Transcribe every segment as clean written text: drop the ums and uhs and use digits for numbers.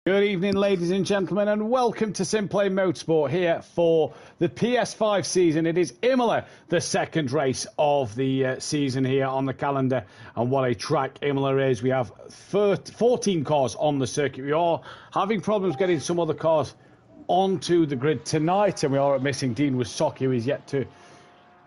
Good evening, ladies and gentlemen, and welcome to SimPlay Motorsport here for the PS5 season. It is Imola, the second race of the season here on the calendar. And what a track Imola is. We have 14 cars on the circuit. We are having problems getting some other cars onto the grid tonight, and we are missing Dean Wisocki, who is yet to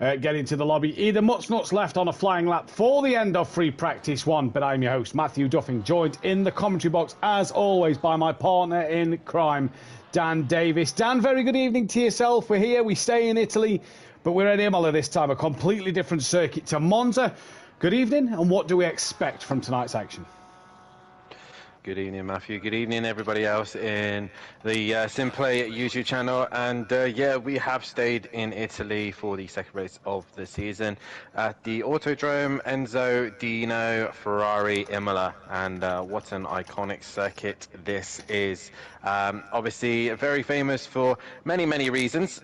get into the lobby. Either Nuts left on a flying lap for the end of free practice one, but I'm your host, Mathew Duffin, joined in the commentary box, as always, by my partner in crime, Dan Davis. Dan, very good evening to yourself. We're here, we stay in Italy, but we're at Imola this time, a completely different circuit to Monza. Good evening, and what do we expect from tonight's action? Good evening, Matthew. Good evening, everybody else in the SimPlay YouTube channel. And yeah, we have stayed in Italy for the second race of the season at the Autodrome Enzo Dino Ferrari Imola. And what an iconic circuit this is. Obviously, very famous for many, many reasons.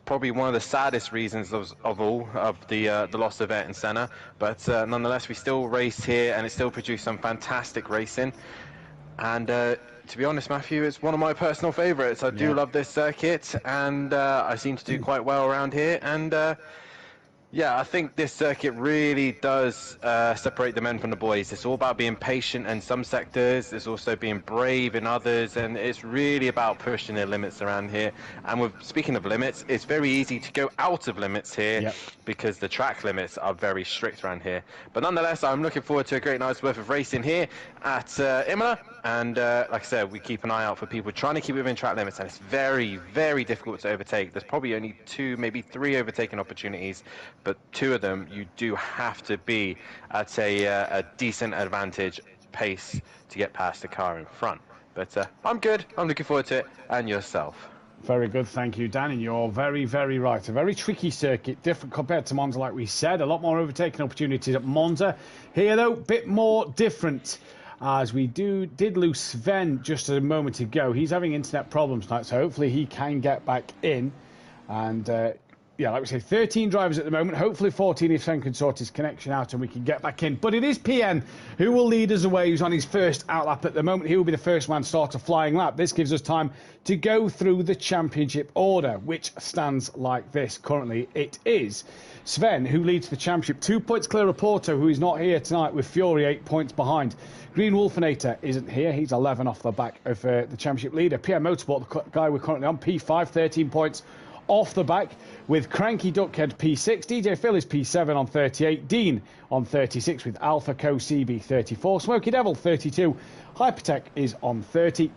Probably one of the saddest reasons of all of the loss of Ayrton Senna, but nonetheless we still race here and it still produced some fantastic racing. And to be honest, Matthew, it's one of my personal favourites. I do love this circuit, and I seem to do quite well around here. And yeah, I think this circuit really does separate the men from the boys. It's all about being patient in some sectors. It's also being brave in others, and it's really about pushing their limits around here. And speaking of limits, it's very easy to go out of limits here because the track limits are very strict around here. But nonetheless, I'm looking forward to a great night's worth of racing here at Imola. And like I said, we keep an eye out for people trying to keep within track limits, and it's very, very difficult to overtake. There's probably only 2, maybe 3 overtaking opportunities, but 2 of them you do have to be at a decent advantage pace to get past the car in front. But I'm good. I'm looking forward to it. And yourself? Very good, thank you, Dan, and you're very, very right. A very tricky circuit, different compared to Monza, like we said. A lot more overtaking opportunities at Monza. Here, though, bit more different, as we did lose Sven just a moment ago. He's having internet problems tonight, so hopefully he can get back in. And yeah, like we say, 13 drivers at the moment. Hopefully 14 if Sven can sort his connection out and we can get back in. But it is PN who will lead us away, who's on his first outlap at the moment. He will be the first man to start a flying lap. This gives us time to go through the championship order, which stands like this. Currently, it is Sven who leads the championship. 2 points clear of Porto, who is not here tonight, with Fury 8 points behind. Green Wolfinator isn't here. He's 11 off the back of the championship leader. PM Motorsport, the guy we're currently on, P5, 13 points off the back, with Cranky Duckhead P6, DJ Phil is P7 on 38, Dean on 36 with Alpha Co CB 34, Smoky Devil 32, Hypertech is on 30,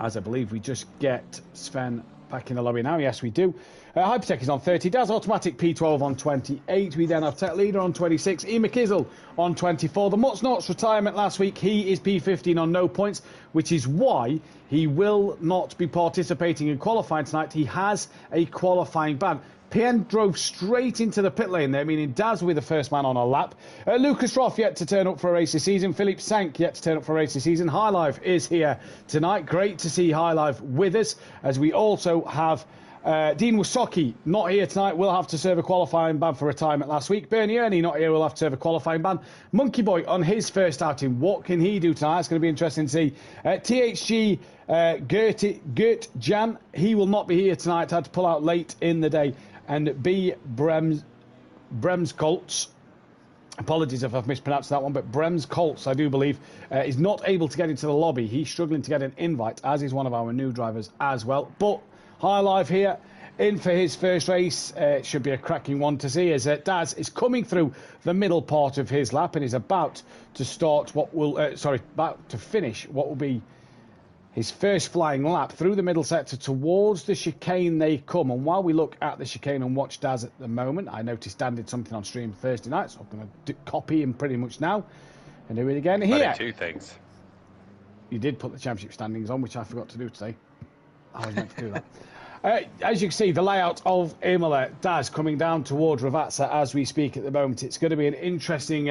as I believe we just get Sven back in the lobby now. Yes, we do. Hypertech is on 30, Daz Automatic P12 on 28. We then have Tech Leader on 26, E. McKizzle on 24. The Nuts retirement last week, he is P15 on no points, which is why he will not be participating in qualifying tonight. He has a qualifying ban. PN drove straight into the pit lane there, meaning Daz will be the first man on a lap. Lucas Roth yet to turn up for a race this season. Philippe Sank yet to turn up for a race this season. High Life is here tonight. Great to see High Life with us, as we also have Dean Wisocki not here tonight. Will have to serve a qualifying ban for retirement last week. Bernie Ernie not here. Will have to serve a qualifying ban. Monkey Boy on his first outing. What can he do tonight? It's going to be interesting to see. THG Gert Jan, he will not be here tonight. Had to pull out late in the day. And B Brems Colts, apologies if I've mispronounced that one, but Brems Colts, I do believe, is not able to get into the lobby. He's struggling to get an invite, as is one of our new drivers as well. But High Life here, in for his first race. It should be a cracking one to see, as Daz is coming through the middle part of his lap and is about to start what will, about to finish what will be his first flying lap through the middle sector towards the chicane they come. And while we look at the chicane and watch Daz at the moment, I noticed Dan did something on stream Thursday night, so I'm going to copy him pretty much now and do it again here. I did 2 things. You did put the championship standings on, which I forgot to do today. I was meant to do that. As you can see, the layout of Imola, Daz coming down towards Ravazza as we speak at the moment. It's going to be an interesting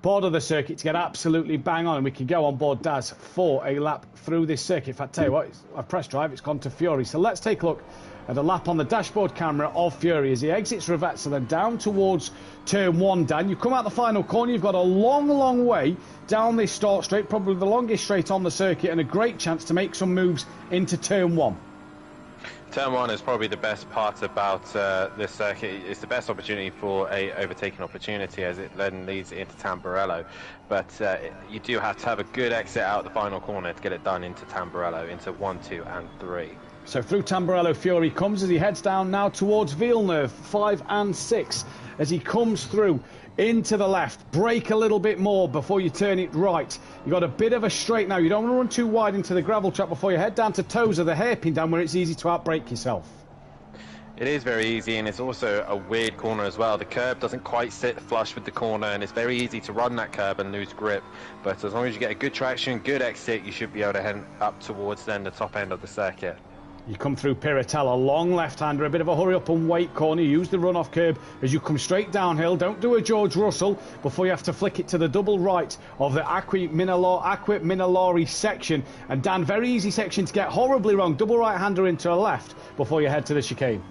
part of the circuit to get absolutely bang on, and we can go on board Daz for a lap through this circuit. In fact, tell you what, I've pressed drive, it's gone to Fury. So let's take a look at a lap on the dashboard camera of Fury as he exits Ravazza, then down towards turn 1. Dan, you come out the final corner, you've got a long way down this start straight, probably the longest straight on the circuit, and a great chance to make some moves into turn 1. Turn 1 is probably the best part about this circuit. It's the best opportunity for a overtaking opportunity, as it then leads into Tamburello. But you do have to have a good exit out the final corner to get it done into Tamburello, into 1, 2 and 3. So through Tamburello, Fury comes as he heads down now towards Villeneuve, 5 and 6. As he comes through into the left, brake a little bit more before you turn it right. You've got a bit of a straight now. You don't want to run too wide into the gravel trap before you head down to Tozer, the hairpin down where it's easy to outbrake yourself. It is very easy, and it's also a weird corner as well. The curb doesn't quite sit flush with the corner, and it's very easy to run that curb and lose grip. But as long as you get a good traction, good exit, you should be able to head up towards then the top end of the circuit. You come through Piratella, long left-hander, a bit of a hurry up and wait corner. You use the runoff curb as you come straight downhill. Don't do a George Russell before you have to flick it to the double right of the Acque Minolari section. And Dan, very easy section to get horribly wrong. Double right-hander into a left before you head to the chicane.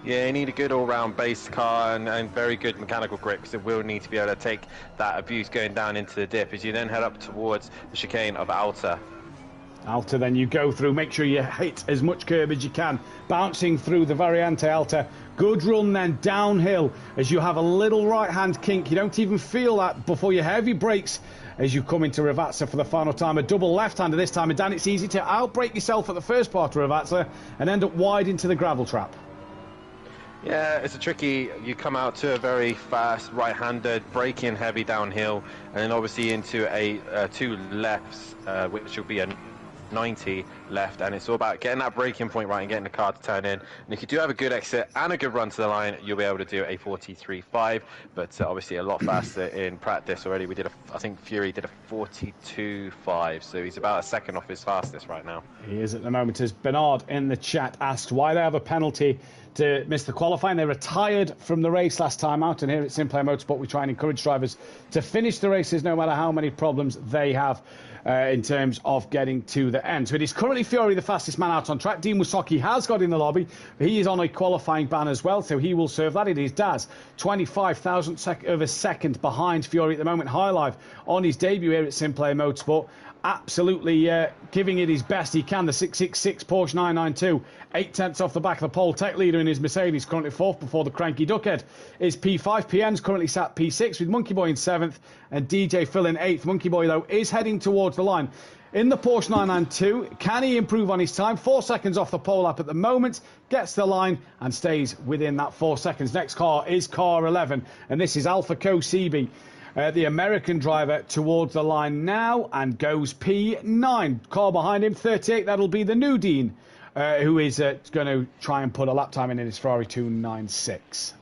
Yeah, you need a good all-round base car and very good mechanical grip, because it will need to be able to take that abuse going down into the dip as you then head up towards the chicane of Alta. Alta, then you go through, make sure you hit as much curb as you can, bouncing through the Variante Alta. Good run then downhill as you have a little right-hand kink. You don't even feel that before your heavy brakes as you come into Ravazza for the final time. A double left-hander this time, and Dan, it's easy to outbrake yourself at the first part of Ravazza and end up wide into the gravel trap. Yeah, it's a tricky, you come out to a very fast right-handed, braking heavy downhill, and then obviously into a 2 lefts, which will be a 90 left, and it's all about getting that braking point right and getting the car to turn in. And if you do have a good exit and a good run to the line, you'll be able to do a 43.5, but obviously a lot faster in practice already. We did I think Fury did a 42.5, so he's about a second off his fastest right now. He is at the moment. As Bernard in the chat asked why they have a penalty to miss the qualifying. They retired from the race last time out, and here at SimPlay Motorsport we try and encourage drivers to finish the races no matter how many problems they have in terms of getting to the end. So it is currently Fury, the fastest man out on track. Dean Wysocki has got in the lobby. He is on a qualifying ban as well, so he will serve that. It is Daz, 25,000th of a second behind Fury at the moment. High Life on his debut here at SimPlay Motorsport. Absolutely giving it his best he can. The 666 Porsche 992, 8/10 off the back of the pole. Tech leader in his Mercedes, currently 4th before the cranky duckhead is P5. PN's currently sat P6 with Monkey Boy in 7th and DJ Phil in 8th. Monkey Boy, though, is heading towards the line in the Porsche 992. Can he improve on his time? 4 seconds off the pole lap at the moment. Gets the line and stays within that 4 seconds. Next car is car 11, and this is Alpha Co CB. The American driver towards the line now and goes P9. Car behind him, 38. That'll be the new Dean, who is going to try and put a lap time in his Ferrari 296.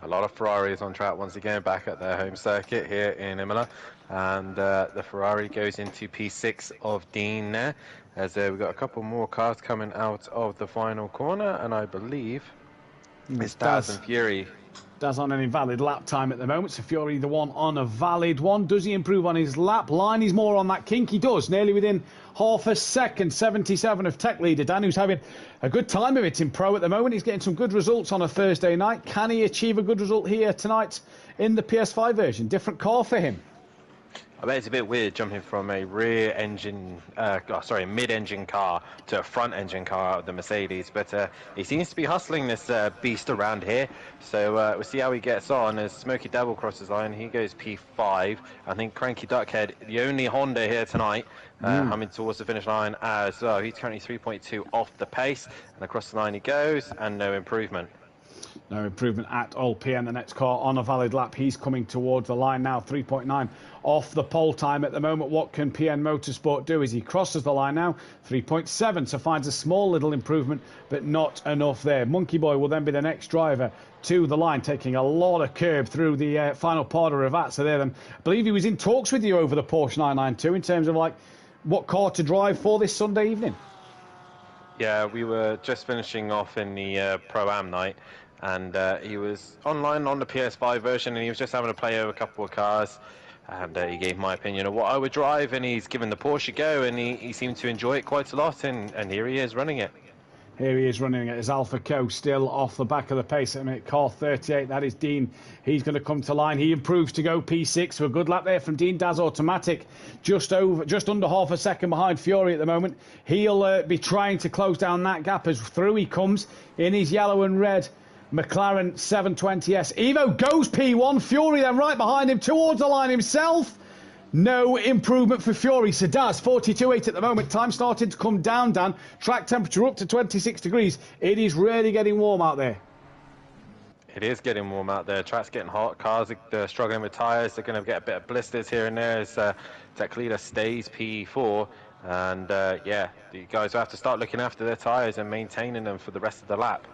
A lot of Ferraris on track once again, back at their home circuit here in Imola. And the Ferrari goes into P6 of Dean there, as we've got a couple more cars coming out of the final corner, and I believe it's Daz and Fury. Daz on an invalid lap time at the moment, so Fury the one on a valid one. Does he improve on his lap? Line he's more on that kink. He does, nearly within half a second. 77 of tech leader Dan, who's having a good time of it in pro at the moment. He's getting some good results on a Thursday night. Can he achieve a good result here tonight in the PS5 version? Different car for him. I bet it's a bit weird jumping from a mid-engine car to a front-engine car out of the Mercedes, but he seems to be hustling this beast around here. So we'll see how he gets on as Smoky Devil crosses line. He goes P5. I think Cranky Duckhead, the only Honda here tonight, coming towards the finish line as well. He's currently 3.2 off the pace, and across the line he goes, and no improvement. No improvement at all. PN, the next car on a valid lap. He's coming towards the line now. 3.9 off the pole time at the moment. What can PN Motorsport do as he crosses the line now? 3.7, so finds a small little improvement, but not enough there. Monkey Boy will then be the next driver to the line, taking a lot of curb through the final part of Ravazza there. And I believe he was in talks with you over the Porsche 992 in terms of like what car to drive for this Sunday evening. Yeah, we were just finishing off in the Pro-Am night, and he was online on the PS5 version, and he was just having a play over a couple of cars, and he gave my opinion of what I would drive, and he's given the Porsche a go, and he seemed to enjoy it quite a lot, and here he is running it. Here he is running it as Alpha Co still off the back of the pace at a minute. Car 38, that is Dean. He's going to come to line. He improves to go P6. So a good lap there from Dean. Daz Automatic just under half a second behind Fury at the moment. He'll be trying to close down that gap as through he comes in his yellow and red McLaren 720S. Evo goes P1. Fury then right behind him towards the line himself. No improvement for Fury. So Daz, 42.8 at the moment. Time starting to come down, Dan. Track temperature up to 26 degrees. It is really getting warm out there. It is getting warm out there. Track's getting hot. Cars are struggling with tyres. They're going to get a bit of blisters here and there as Tech Leader stays P4. And yeah, the guys will have to start looking after their tyres and maintaining them for the rest of the lap.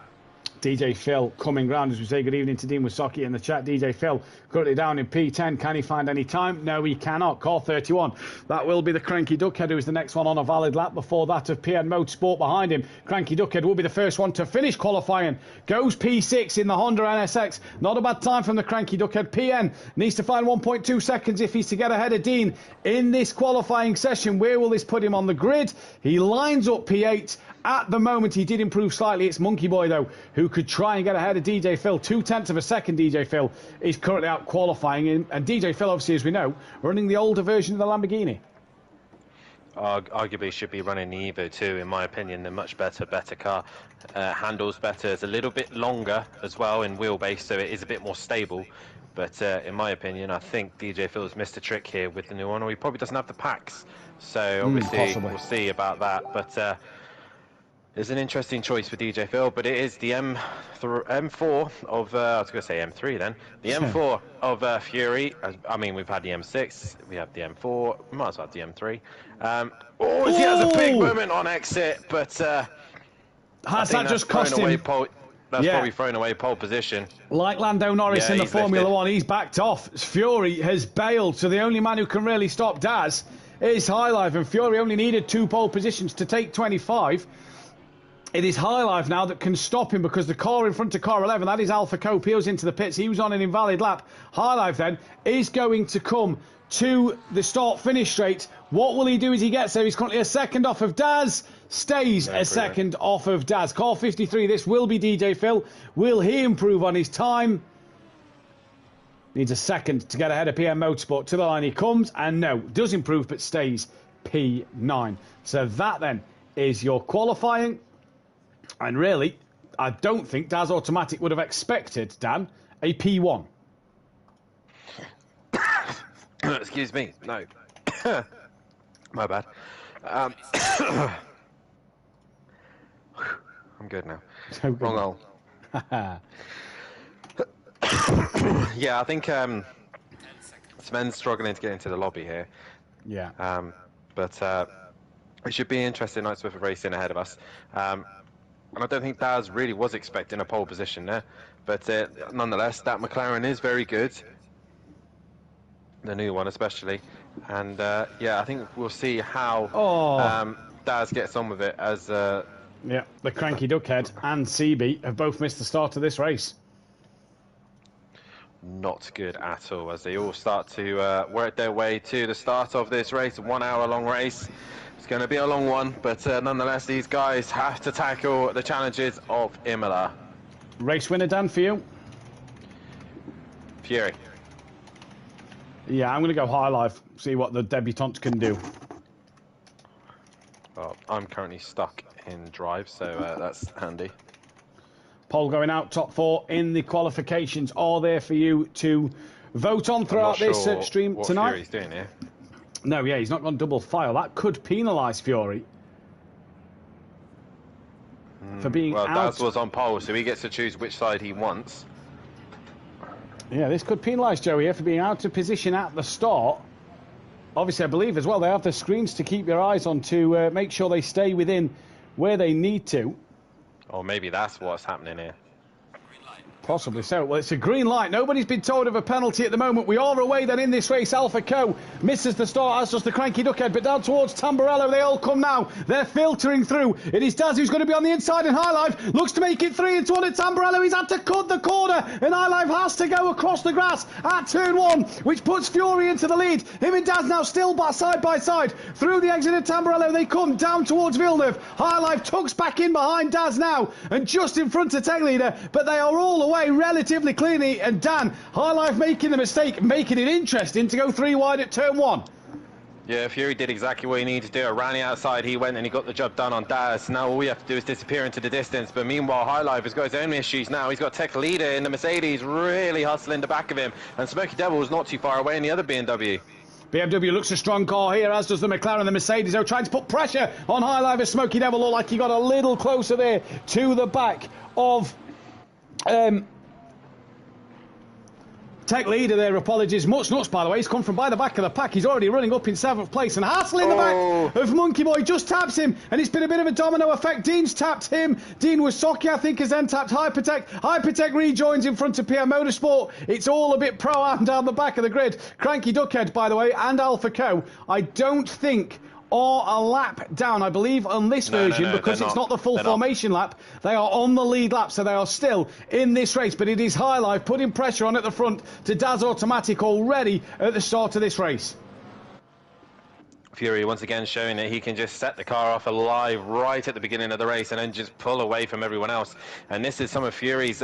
DJ Phil coming round as we say good evening to Dean Wasaki in the chat. DJ Phil currently down in P10. Can he find any time? No, he cannot. Car 31. That will be the Cranky Duckhead, who is the next one on a valid lap before that of PN Motorsport behind him. Cranky Duckhead will be the first one to finish qualifying. Goes P6 in the Honda NSX. Not a bad time from the Cranky Duckhead. PN needs to find 1.2 seconds if he's to get ahead of Dean in this qualifying session. Where will this put him on the grid? He lines up P8. At the moment, he did improve slightly. It's Monkey Boy, though, who could try and get ahead of DJ Phil. 0.2 of a second, DJ Phil is currently out qualifying. And DJ Phil, obviously, as we know, running the older version of the Lamborghini. Arguably should be running the Evo 2, in my opinion. The much better car. Handles better. It's a little bit longer as well in wheelbase, so it is a bit more stable. But in my opinion, I think DJ Phil's missed a trick here with the new one, or he probably doesn't have the packs. So obviously, we'll see about that. But it's an interesting choice for DJ Phil, but it is the M4 of, I was going to say M3 then, the M4 of Fury. I mean, we've had the M6, we have the M4, we might as well have the M3. He has a big moment on exit, but has that just cost him? That's probably thrown away pole position. Like Lando Norris in the Formula 1, he's backed off. Fury has bailed, so the only man who can really stop Daz is High Life, and Fury only needed 2 pole positions to take 25. It is High Life now that can stop him because the car in front of car 11, that is Alpha Co, peels into the pits. He was on an invalid lap. High Life then is going to come to the start-finish straight. What will he do as he gets there? He's currently a second off of Daz. Stays a second off of Daz. Car 53, this will be DJ Phil. Will he improve on his time? Needs a second to get ahead of PM Motorsport. To the line he comes, and no, does improve, but stays P9. So that then is your qualifying. And really, I don't think Daz Automatic would have expected, Dan, a P1. Excuse me, no. My bad. I'm good now. So good. Wrong hole. Yeah, I think Sven's struggling to get into the lobby here. Yeah. But it should be an interesting night's worth of racing ahead of us. And I don't think Daz really was expecting a pole position there. But nonetheless, that McLaren is very good. The new one especially. And yeah, I think we'll see how Daz gets on with it as... yeah, the Cranky Duckhead and CB have both missed the start of this race. Not good at all, as they all start to work their way to the start of this race. A 1 hour long race. It's going to be a long one, but nonetheless, these guys have to tackle the challenges of Imola. Race winner, Dan, for you? Fury. Yeah, I'm going to go High Life, see what the debutantes can do. Well, I'm currently stuck in drive, so that's handy. Poll going out, top 4 in the qualifications are there for you to vote on throughout this stream what tonight. Fury's doing here. No, yeah, he's not gone double file. That could penalise Fury for being out. Well, Daz was on pole, so he gets to choose which side he wants. Yeah, this could penalise Joey here for being out of position at the start. Obviously, I believe as well they have the screens to keep your eyes on to make sure they stay within where they need to. Or maybe that's what's happening here. Possibly so. Well, it's a green light. Nobody's been told of a penalty at the moment. We are away then in this race. Alpha Co misses the start, as does the Cranky Duckhead, but down towards Tamburello they all come now. They're filtering through. It is Daz who's going to be on the inside, and High Life looks to make it 3 into 1 at Tamburello. He's had to cut the corner, and High Life has to go across the grass at turn 1, which puts Fury into the lead. Him and Daz now still side by side. Through the exit of Tamburello they come down towards Villeneuve. High Life tucks back in behind Daz now, and just in front of Tech Leader, but they are all away relatively cleanly, and Dan, High Life making the mistake, making it interesting to go 3 wide at turn 1. Yeah, Fury did exactly what he needed to do. Around the outside, he went and he got the job done on Daz. Now all we have to do is disappear into the distance. But meanwhile, High Life has got his own issues now. He's got Tech Leader in the Mercedes really hustling the back of him. And Smoky Devil is not too far away in the other BMW. BMW looks a strong car here, as does the McLaren and the Mercedes, though, trying to put pressure on High Life as Smoky Devil looked like he got a little closer there to the back of... Tech Leader there, apologies. Much nuts, by the way. He's come from by the back of the pack. He's already running up in 7th place. And Hassel in the back of Monkey Boy just taps him. And it's been a bit of a domino effect. Dean's tapped him. Dean Wasocki, I think, has then tapped Hypertech. Hypertech rejoins in front of PM Motorsport. It's all a bit pro-am down the back of the grid. Cranky Duckhead, by the way, and Alpha Co. I don't think... or a lap down, I believe, on this version, because it's not the full formation lap. They are on the lead lap, so they are still in this race. But it is High Life putting pressure on at the front to Daz Automatic already at the start of this race. Fury once again showing that he can just set the car off alive right at the beginning of the race and then just pull away from everyone else. And this is some of Fury's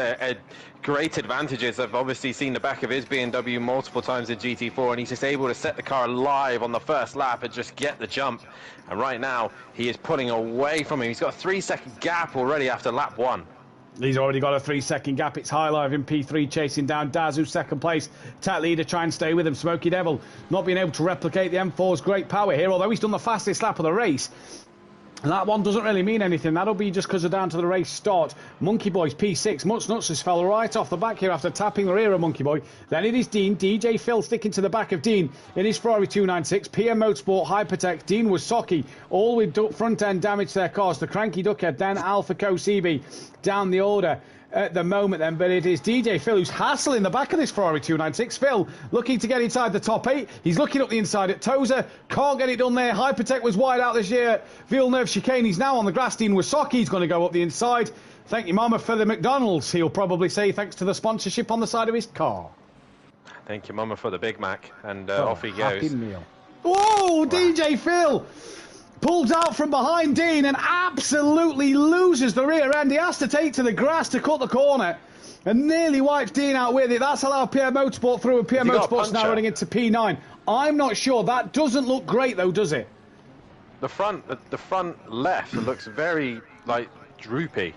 great advantages. I've obviously seen the back of his BMW multiple times in GT4, and he's just able to set the car alive on the first lap and just get the jump. And right now, he is pulling away from him. He's got a 3-second gap already after lap 1. He's already got a 3-second gap. It's High Life in P3 chasing down Daz, who's 2nd place. Tech Leader trying to stay with him. Smoky Devil not being able to replicate the M4's great power here, although he's done the fastest lap of the race. That one doesn't really mean anything. That'll be just because they're down to the race start. Monkey Boy's P6. Much Nuts has fell right off the back here after tapping the rear of Monkey Boy. Then it is Dean. DJ Phil sticking to the back of Dean in his Ferrari 296. PM Motorsport, Hypertech, Dean Wasocki, all with front end damage to their cars. The Cranky Duckhead, then Alpha Co CB down the order at the moment then, but it is DJ Phil who's hassling the back of this Ferrari 296. Phil looking to get inside the top 8. He's looking up the inside at Tozer. Can't get it done there. Hypertech was wide out this year. Villeneuve chicane. He's now on the grass. Dean Wasocki's going to go up the inside. Thank you, Mama, for the McDonald's. He'll probably say thanks to the sponsorship on the side of his car. Thank you, Mama, for the Big Mac. And off he goes. Happy meal. Whoa, wow. DJ Phil pulls out from behind Dean and absolutely loses the rear end. He has to take to the grass to cut the corner and nearly wipes Dean out with it. That's allowed PM Motorsport through, and PM Motorsport's now running into P9. I'm not sure. That doesn't look great, though, does it? The front left looks very, like, droopy.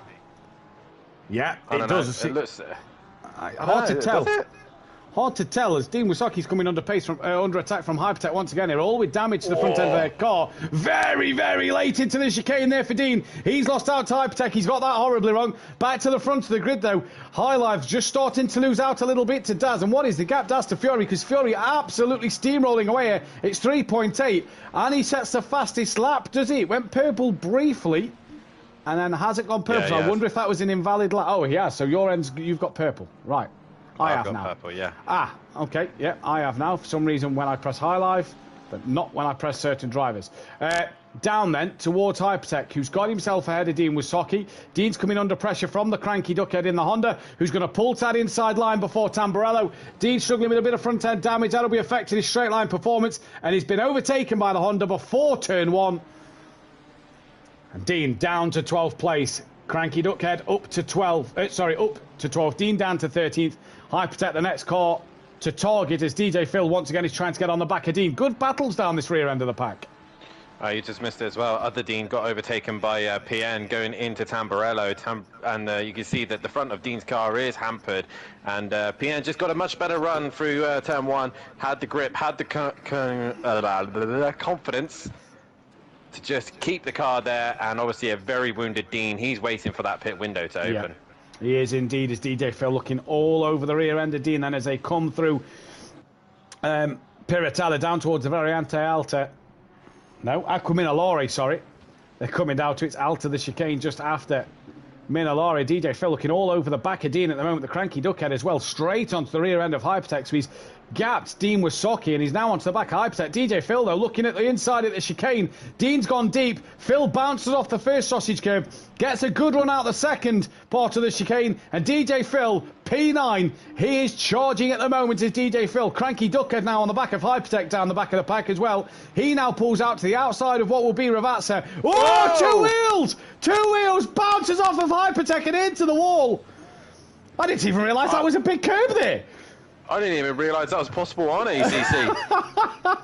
Yeah, it does. It looks... hard to tell. Does it? Hard to tell as Dean Wasocki's coming under pace from under attack from Hypertech once again here, all with damage to the front end of their car. Very, very late into the chicane there for Dean. He's lost out to Hypertech. He's got that horribly wrong. Back to the front of the grid though. High Life's just starting to lose out a little bit to Daz. And what is the gap Daz to Fury? Because Fury absolutely steamrolling away here. It's 3.8 and he sets the fastest lap, does he? It went purple briefly and then has it gone purple? Yeah, I wonder if that was an invalid lap. Oh yeah, so your end's, you've got purple. Right. I've got now. Purple, yeah. Ah, okay, yeah, I have now. For some reason, when I press High Life, but not when I press certain drivers. Down then, towards Hypertech, who's got himself ahead of Dean Wasocki. Dean's coming under pressure from the Cranky Duckhead in the Honda, who's going to pull to that inside line before Tamburello. Dean struggling with a bit of front-end damage. That'll be affecting his straight-line performance, and he's been overtaken by the Honda before turn 1. And Dean down to 12th place. Cranky Duckhead up to 12. Up to 12th. Dean down to 13th. Hypertech, the next car to target as DJ Phil once again is trying to get on the back of Dean. Good battles down this rear end of the pack. You just missed it as well. Other Dean got overtaken by PN going into Tamburello. And you can see that the front of Dean's car is hampered. And PN just got a much better run through turn 1. Had the grip, had the confidence to just keep the car there. And obviously a very wounded Dean. He's waiting for that pit window to open. Yeah. He is indeed, as DJ Phil looking all over the rear end of Dean. Then as they come through Piratella down towards the Variante Alta. No, Aquamina Lore, sorry. They're coming down to its Alta, the chicane just after Minolari. DJ Phil looking all over the back of Dean at the moment. The Cranky Duckhead as well, straight onto the rear end of Hypertech. So he's gapped Dean Wasocki, and he's now onto the back of Hypertech. DJ Phil, though, looking at the inside of the chicane. Dean's gone deep. Phil bounces off the first sausage curb, gets a good run out the second part of the chicane, and DJ Phil, P9, he is charging at the moment. Is DJ Phil. Cranky Duckhead now on the back of Hypertech, down the back of the pack as well. He now pulls out to the outside of what will be Ravazza. Oh, whoa! Two wheels, bounces off of Hypertech and into the wall. I didn't even realise that was a big curb there. I didn't even realise that was possible on ACC,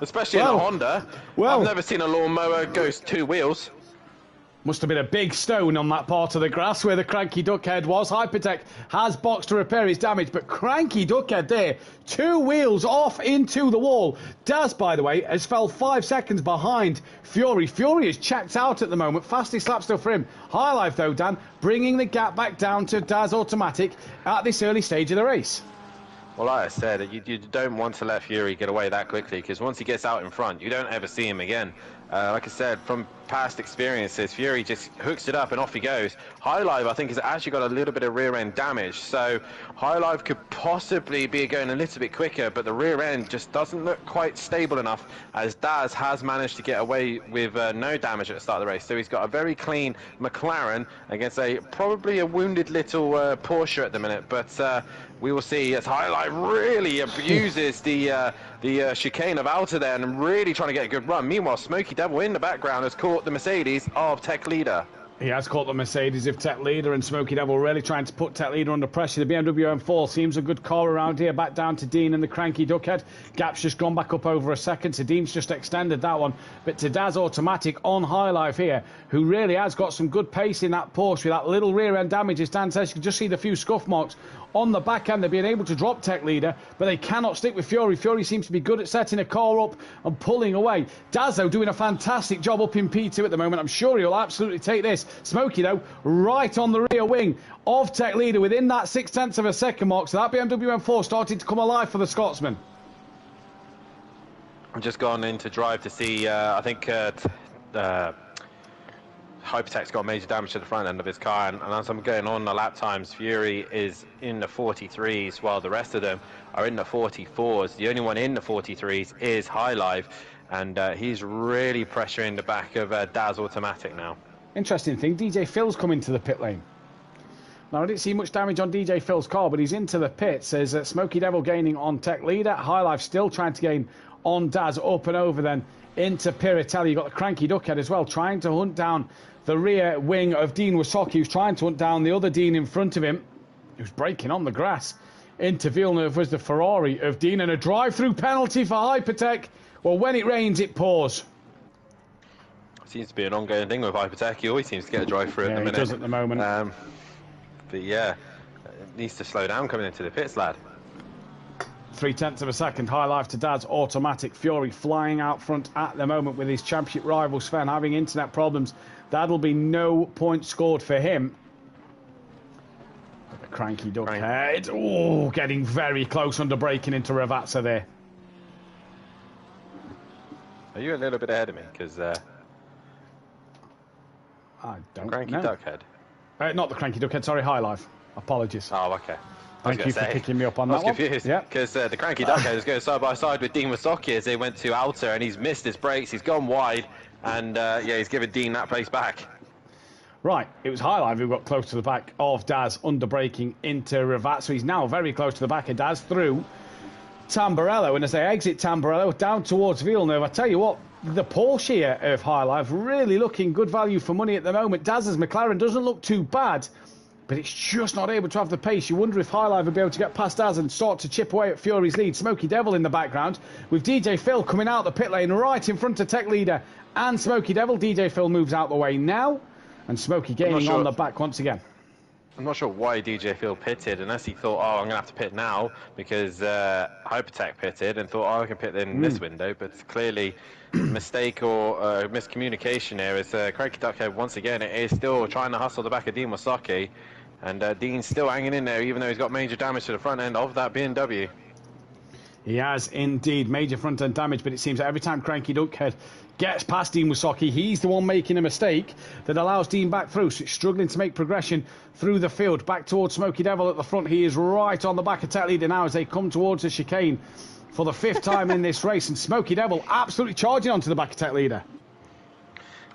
especially in a Honda. Well, I've never seen a lawnmower go 2 wheels. Must have been a big stone on that part of the grass where the Cranky Duckhead was. Hypertech has boxed to repair his damage, but Cranky Duckhead there, 2 wheels off into the wall. Daz, by the way, has fell 5 seconds behind Fury. Fury is checked out at the moment. Fastest lap still for him. High Life, though, Dan, bringing the gap back down to Daz Automatic at this early stage of the race. Well, like I said, you don't want to let Fury get away that quickly, because once he gets out in front, you don't ever see him again. Like I said, from past experiences, Fury just hooks it up and off he goes. High Life, I think, has actually got a little bit of rear end damage, so High Life could possibly be going a little bit quicker, but the rear end just doesn't look quite stable enough, as Daz has managed to get away with no damage at the start of the race. So he's got a very clean McLaren against probably a wounded little Porsche at the minute, but we will see as High Life really abuses the chicane of Alta there and really trying to get a good run. Meanwhile, Smoky Devil in the background has caught the Mercedes of Tech Leader. He has caught the Mercedes of Tech Leader, and Smoky Devil really trying to put Tech Leader under pressure. The BMW M4 seems a good car around here. Back down to Dean and the Cranky Duckhead. Gap's just gone back up over a second, so Dean's just extended that one. But to Daz Automatic on High Life here, who really has got some good pace in that Porsche with that little rear end damage. As Dan says, you can just see the few scuff marks on the back end. They're being able to drop Tech Leader, but they cannot stick with Fury. Fury seems to be good at setting a car up and pulling away. Daz, though, doing a fantastic job up in P2 at the moment. I'm sure he'll absolutely take this. Smoky, though, right on the rear wing of Tech Leader within that 0.6 of a second mark. So that BMW M4 starting to come alive for the Scotsman. I've just gone into drive to see, I think Hypertech's got major damage to the front end of his car, and as I'm going on the lap times, Fury is in the 43s while the rest of them are in the 44s. The only one in the 43s is High Life, and he's really pressuring the back of Daz Automatic now. Interesting thing, DJ Phil's come into the pit lane. Now, I didn't see much damage on DJ Phil's car, but he's into the pits. There's Smoky Devil gaining on Tech Leader. High Life still trying to gain on Daz, up and over then into Piratelli. You've got the Cranky Duckhead as well, trying to hunt down the rear wing of Dean Wasocki, who's trying to hunt down the other Dean in front of him, who's breaking on the grass. Into Villeneuve was the Ferrari of Dean, and a drive-through penalty for Hypertech. Well, when it rains, it pours. Seems to be an ongoing thing with Hypertech. He always seems to get a drive-through at the minute. He does at the moment. But yeah, it needs to slow down coming into the pits, lad. 0.3 of a second. High Life to Daz Automatic. Fury flying out front at the moment with his championship rival Sven having internet problems. That'll be no point scored for him. The Cranky Duckhead. Oh, getting very close under braking into Ravazza there. Are you a little bit ahead of me? Because I don't Cranky know. Duckhead. Not the Cranky Duckhead, sorry, High Life. Apologies. Oh, okay. Thank you for picking me up on that one. I was confused, because the Cranky Duckhead is going side by side with Dean Wasocki as they went to Alta, and he's missed his brakes, he's gone wide, and yeah, he's given Dean that place back. Right, it was High Life who got close to the back of Daz, under braking into Ravazza. So he's now very close to the back of Daz through Tamburello, and as they exit Tamburello down towards Villeneuve, I tell you what, the Porsche here of High Life really looking good value for money at the moment. Daz's McLaren doesn't look too bad, but it's just not able to have the pace. You wonder if High Life will be able to get past Daz and start to chip away at Fury's lead. Smoky Devil in the background with DJ Phil coming out the pit lane right in front of Tech Leader and Smoky Devil. DJ Phil moves out the way now, and Smoky gaining on the back once again. I'm not sure why DJ Phil pitted, unless he thought, oh, I'm going to have to pit now because Hypertech pitted and thought, oh, I can pit in this window. But clearly, mistake or miscommunication here as Cranky Duckhead, once again, is still trying to hustle the back of Dean Wasocki. And Dean's still hanging in there, even though he's got major damage to the front end of that BMW. He has indeed. Major front end damage, but it seems that every time Cranky Duckhead gets past Dean Wysocki, he's the one making a mistake that allows Dean back through. So it's struggling to make progression through the field. Back towards Smoky Devil at the front. He is right on the back of Tech Leader now as they come towards the chicane for the 5th time in this race. And Smoky Devil absolutely charging onto the back of Tech Leader.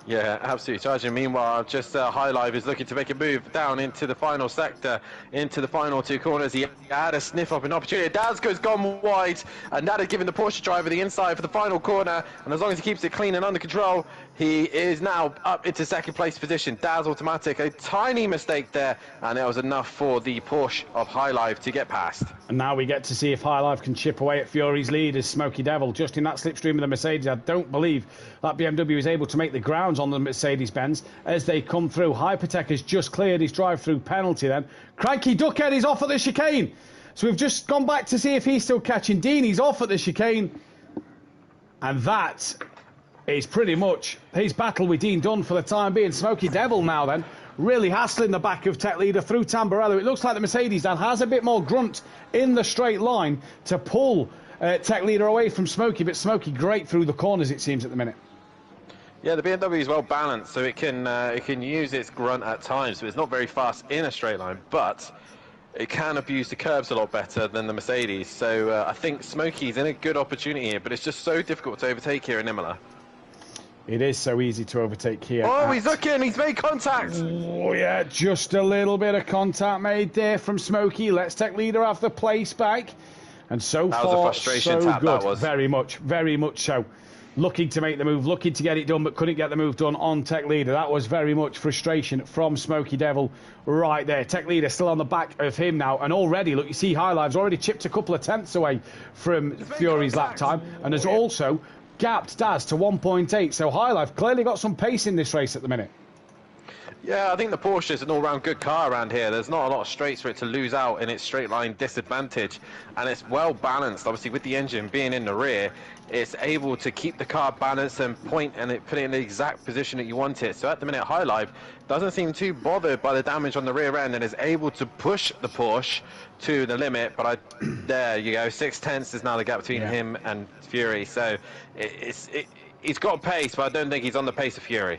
Yeah, absolutely charging. Meanwhile, just High Live is looking to make a move down into the final sector, into the final 2 corners. He had a sniff up an opportunity. Dazgo's gone wide, and that is giving the Porsche driver the inside for the final corner. And as long as he keeps it clean and under control, he is now up into 2nd place position. Daz Automatic, a tiny mistake there, and it was enough for the Porsche of High Live to get past. And now we get to see if High Life can chip away at Fury's lead as Smoky Devil, just in that slipstream of the Mercedes. I don't believe that BMW is able to make the grounds on the Mercedes-Benz as they come through. Hypertech has just cleared his drive-through penalty then. Cranky Duckhead is off at the chicane. So we've just gone back to see if he's still catching Dean. He's off at the chicane. And that is pretty much his battle with Dean done for the time being. Smoky Devil now then really hassling the back of Tech Leader through Tamburello. It looks like the Mercedes Dan has a bit more grunt in the straight line to pull Tech Leader away from Smoky, but Smoky great through the corners it seems at the minute. Yeah, the BMW is well balanced, so it can use its grunt at times. So it's not very fast in a straight line, but it can abuse the curbs a lot better than the Mercedes. So I think Smoky's in a good opportunity here, but it's just so difficult to overtake here in Imola. It is so easy to overtake here. Oh, he's looking, he's made contact. Oh, yeah, just a little bit of contact made there from Smoky. Let's Tech Leader have the place back. And so that far, was a frustration so tap, good. that was. Very much so. Looking to make the move, looking to get it done, but couldn't get the move done on Tech Leader. That was very much frustration from Smoky Devil right there. Tech Leader still on the back of him now. And already, look, you see High Live's already chipped a couple of tenths away from Fury's lap time. And has also gapped Daz to 1.8. So High Life clearly got some pace in this race at the minute. Yeah, I think the Porsche is an all-round good car around here. There's not a lot of straights for it to lose out in its straight line disadvantage, and it's well balanced. Obviously, with the engine being in the rear, it's able to keep the car balanced and point and put it in the exact position that you want it. So at the minute, High Life doesn't seem too bothered by the damage on the rear end and is able to push the Porsche to the limit. But there you go, 6/10 is now the gap between him and Fury. So he's got pace, but I don't think he's on the pace of Fury.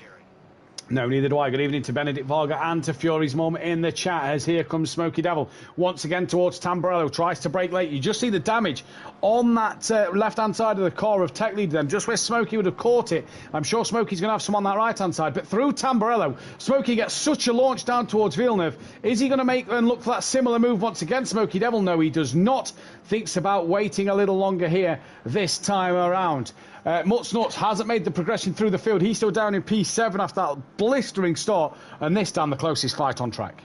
No, neither do I. Good evening to Benedict Varga and to Fury's mum in the chat as here comes Smoky Devil once again towards Tamburello. Tries to break late. You just see the damage on that left-hand side of the car of Tech Leader, then just where Smoky would have caught it. I'm sure Smoky's going to have some on that right-hand side, but through Tamburello, Smoky gets such a launch down towards Villeneuve. Is he going to make and look for that similar move once again? Smoky Devil, no, he does not. Thinks about waiting a little longer here this time around. Mutz Nuts hasn't made the progression through the field. He's still down in P7 after that blistering start, and this down the closest fight on track.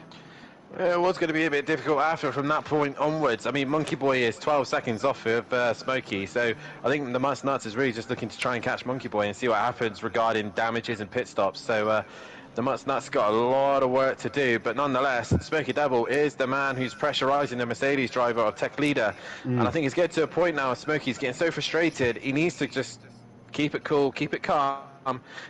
It was going to be a bit difficult after from that point onwards. I mean, Monkey Boy is 12 seconds off of Smokey, so I think the Mutz Nuts is really just looking to try and catch Monkey Boy and see what happens regarding damages and pit stops. So the Mutz Nuts got a lot of work to do, but nonetheless, Smoky Devil is the man who's pressurising the Mercedes driver of Tech Leader. And I think he's getting to a point now, Smokey's getting so frustrated, he needs to just keep it cool, keep it calm,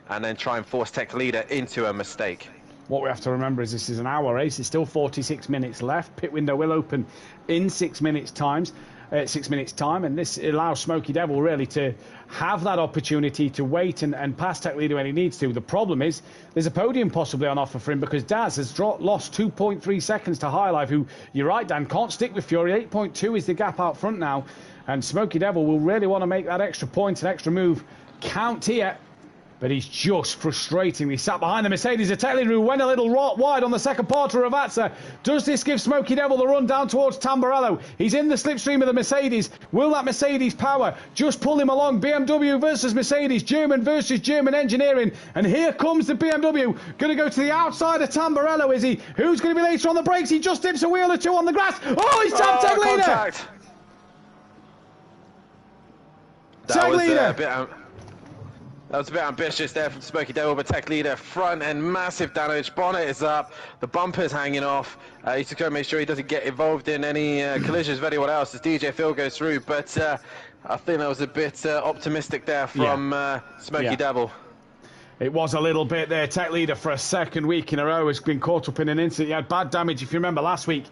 and then try and force Tech Leader into a mistake. What we have to remember is this is an hour race. There's still 46 minutes left. Pit window will open in 6 minutes' time, and this allows Smoky Devil really to have that opportunity to wait and pass Tech Leader when he needs to. The problem is there's a podium possibly on offer for him because Daz has lost 2.3 seconds to High Life, who, you're right, Dan, can't stick with Fury. 8.2 is the gap out front now, and Smoky Devil will really want to make that extra point, an extra move count here. But he's just frustratingly sat behind the Mercedes. A Tech Leader who went a little wide on the second part of Ravazza. Does this give Smoky Devil the run down towards Tamburello? He's in the slipstream of the Mercedes. Will that Mercedes power just pull him along? BMW versus Mercedes. German versus German engineering. And here comes the BMW. Going to go to the outside of Tamburello, is he? Who's going to be later on the brakes? He just dips a wheel or two on the grass. Oh, he's tapped Tech Leader! Contact. That was a bit ambitious there from Smoky Devil, but Tech Leader front and massive damage. Bonnet is up, the bumper's hanging off. He's just going to make sure he doesn't get involved in any collisions with anyone else as DJ Phil goes through. But I think that was a bit optimistic there from Smoky Devil. It was a little bit there. Tech Leader for a second week in a row has been caught up in an incident. He had bad damage, if you remember, last week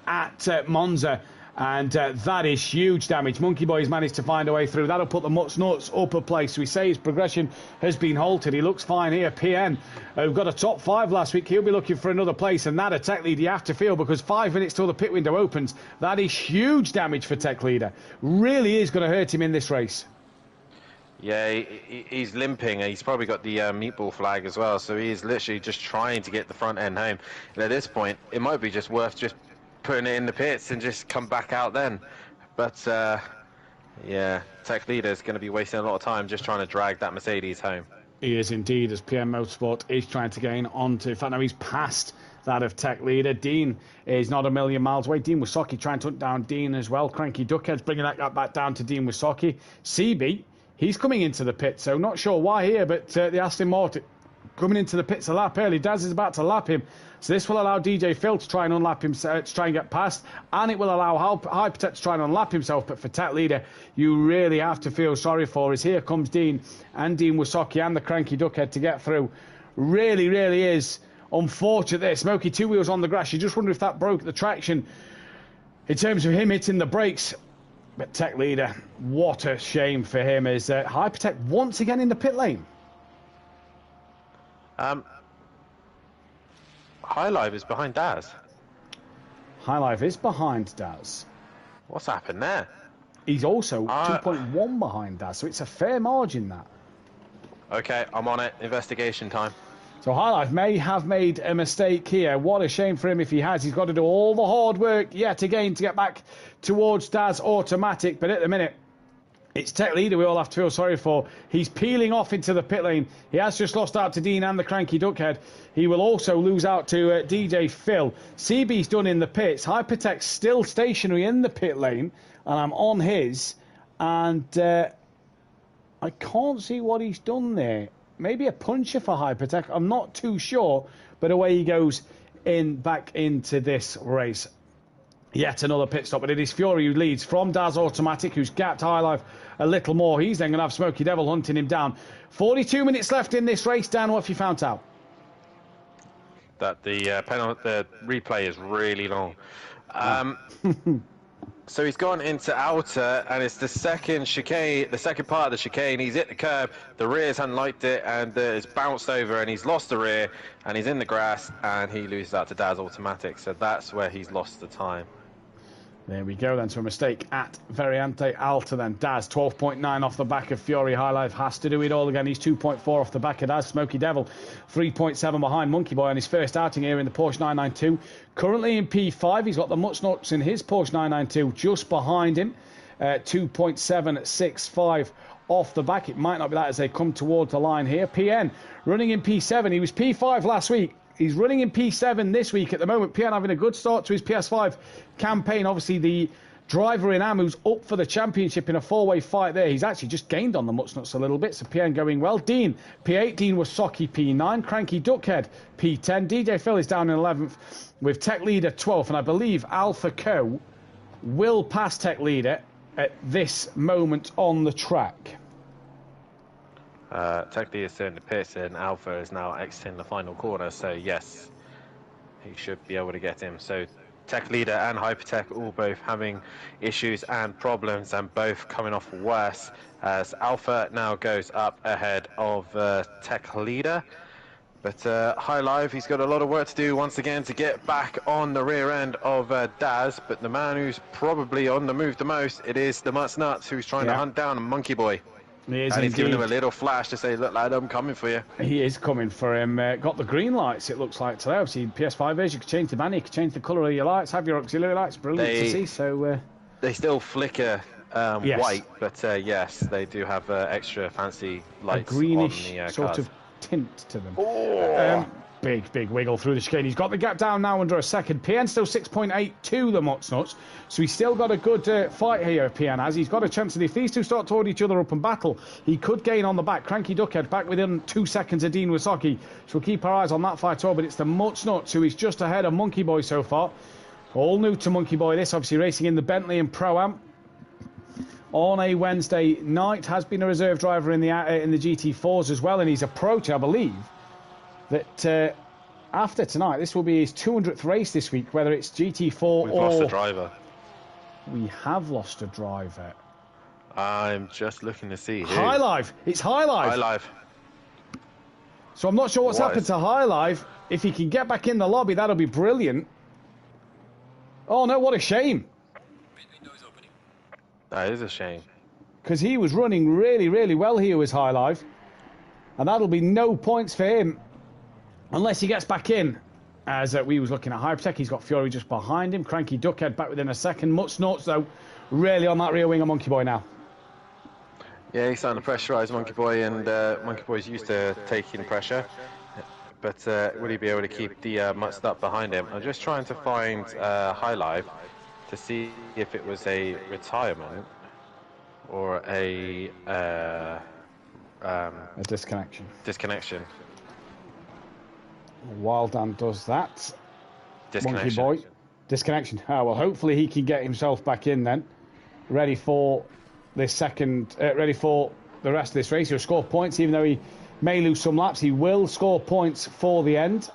at Monza. And that is huge damage. Monkey Boy's managed to find a way through. That'll put the Mutt Nuts up a place. So we say his progression has been halted. He looks fine here. PN, who got a top 5 last week. He'll be looking for another place. And that a Tech Leader you have to feel, because 5 minutes till the pit window opens. That is huge damage for Tech Leader. Really is going to hurt him in this race. Yeah, he's limping. He's probably got the meatball flag as well. So he's literally just trying to get the front end home. And at this point, it might be just worth just putting it in the pits and just come back out then. But yeah, Tech Leader is going to be wasting a lot of time just trying to drag that Mercedes home. He is indeed, as PM Motorsport is trying to gain onto. In fact, now he's past that of Tech Leader. Dean is not a million miles away. Dean Wisocki trying to hunt down Dean as well. Cranky Duckhead's bringing that gap back down to Dean Wisocki. CB, he's coming into the pit, so not sure why here, but the Aston Martin coming into the pits a lap early. Daz is about to lap him. So this will allow DJ Phil to try and unlap him, to try and get past, and it will allow Hypertech to try and unlap himself. But for Tech Leader, you really have to feel sorry for us. Here comes Dean and Dean Wisocki and the Cranky Duckhead to get through. Really, really is unfortunate there. Smokey, 2 wheels on the grass. You just wonder if that broke the traction in terms of him hitting the brakes. But Tech Leader, what a shame for him, is Hypertech once again in the pit lane. High Live is behind Daz. High Life is behind Daz. What's happened there? He's also 2.1 behind Daz, so it's a fair margin, that. Okay, I'm on it. Investigation time. So High Life may have made a mistake here. What a shame for him if he has. He's got to do all the hard work yet again to get back towards Daz Automatic. But at the minute, it's Tech Leader we all have to feel sorry for. He's peeling off into the pit lane. He has just lost out to Dean and the Cranky Duckhead. He will also lose out to DJ Phil. CB's done in the pits. Hypertech's still stationary in the pit lane. And I'm on his. And I can't see what he's done there. Maybe a puncher for Hypertech. I'm not too sure. But away he goes back into this race. Yet another pit stop, but it is Fury who leads from Daz Automatic, who's gapped High Life a little more. He's then going to have Smokey Devil hunting him down. 42 minutes left in this race. Dan, what have you found out? That the replay is really long. So he's gone into outer, and it's the second chicane, the second part of the chicane. He's hit the curb, the rears hadn't liked it, and it's bounced over, and he's lost the rear, and he's in the grass, and he loses out to Daz Automatic. So that's where he's lost the time. There we go then, to a mistake at Variante Alta then. Daz, 12.9 off the back of Fury. High Life has to do it all again. He's 2.4 off the back of Daz. Smokey Devil, 3.7 behind Monkey Boy on his first outing here in the Porsche 992. Currently in P5, he's got the Mutt Nuts in his Porsche 992 just behind him. 2.765 off the back. It might not be that as they come towards the line here. PN running in P7. He was P5 last week. He's running in P7 this week at the moment. PN having a good start to his PS5 campaign. Obviously, the driver in Amu's up for the championship in a four-way fight there. He's actually just gained on the Mutt Nuts a little bit, so PN going well. Dean, P8. Dean Wisocki, P9. Cranky Duckhead, P10. DJ Phil is down in 11th with Tech Leader 12th, and I believe Alpha Co will pass Tech Leader at this moment on the track. Tech Leader is in the pits, and Alpha is now exiting the final corner, so yes, he should be able to get him. So Tech Leader and Hypertech all both having issues and problems, and both coming off worse, as Alpha now goes up ahead of Tech Leader. But High Live, he's got a lot of work to do once again to get back on the rear end of Daz, but the man who's probably on the move the most, it is the Mutt Nuts, who's trying to hunt down a Monkey Boy. He is, and he's indeed giving him a little flash to say, look, lad, I'm coming for you. He is coming for him. Got the green lights, it looks like, today. Obviously, PS5 is, you can change the banner, you can change the colour of your lights, have your auxiliary lights. Brilliant to see. So they still flicker yes. white, but yes, they do have extra fancy lights. A greenish on the sort cars. of tint to them. Oh. Big wiggle through the chicane. He's got the gap down now under a second. PN still 6.8 to the Mutt Nuts. So he's still got a good fight here, PN has. He's got a chance that if these two start to hold each other up and battle, he could gain on the back. Cranky Duckhead back within 2 seconds of Dean Wisocki. So we'll keep our eyes on that fight as well. But it's the Mutt Nuts who is just ahead of Monkey Boy so far. All new to Monkey Boy, this obviously racing in the Bentley and Pro-Am. On a Wednesday night, has been a reserve driver in the GT4s as well, and he's approaching, I believe, that after tonight, this will be his 200th race this week, whether it's GT4 We've or... lost the driver. we have lost a driver. I'm just looking to see who. High Live. It's High Live. High Live. So I'm not sure what's happened to High Live. If he can get back in the lobby, that'll be brilliant. Oh no, what a shame. That is a shame. Because he was running really, really well here with High Live. And that'll be no points for him. Unless he gets back in. As we was looking at Hypertech, he's got Fury just behind him. Cranky Duckhead back within a second. Much Nuts, though, really on that rear wing of Monkey Boy now. Yeah, he's starting to pressurise Monkey Boy, and Monkey Boy's used to taking pressure. But will he be able to keep the Mutts up behind him? I'm just trying to find High Live to see if it was a retirement or a disconnection. Disconnection. Wild Dan does that. Monkey Boy. Disconnection. Oh, well, hopefully he can get himself back in then. Ready for this second, ready for the rest of this race. He'll score points, even though he may lose some laps. He will score points for the end.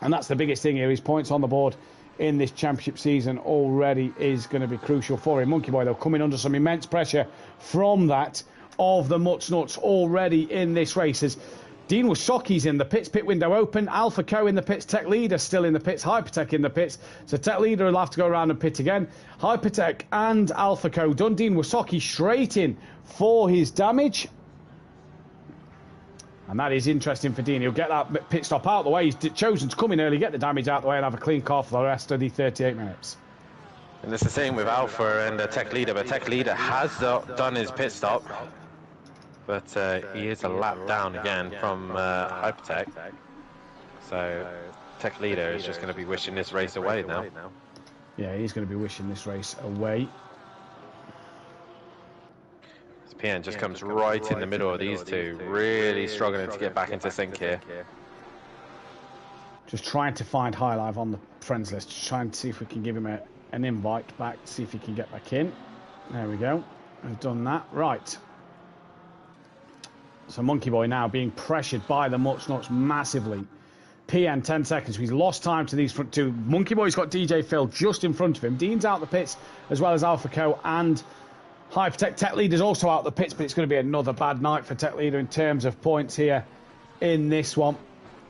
And that's the biggest thing here. His points on the board in this championship season already is going to be crucial for him. Monkey Boy, though, coming under some immense pressure from that of the Mutts Nuts already in this race. As Dean Wasoki's in the pits, pit window open. Alpha Co in the pits, Tech Leader still in the pits, Hypertech in the pits. So Tech Leader will have to go around and pit again. Hypertech and Alpha Co done. Dean Wasoki straight in for his damage. And that is interesting for Dean. He'll get that pit stop out of the way. He's chosen to come in early, get the damage out of the way, and have a clean car for the rest of the 38 minutes. And it's the same with Alpha and Tech Leader, but Tech Leader has done his pit stop. But he is a lap down again from Hypertech. So Tech Leader is just going to be wishing this race away now. Yeah, he's going to be wishing this race away. PN just comes right in the middle of these two, really struggling to get back into sync here. Just trying to find High Live on the friends list, just trying to see if we can give him an invite back, see if he can get back in. There we go. We've done that. Right. So Monkey Boy now being pressured by the Mutts Nuts massively. PN 10 seconds. He's lost time to these front two. Monkey Boy's got DJ Phil just in front of him. Dean's out the pits as well as Alpha Co and Hypertech. Tech Leader's also out the pits, but it's going to be another bad night for Tech Leader in terms of points here in this one.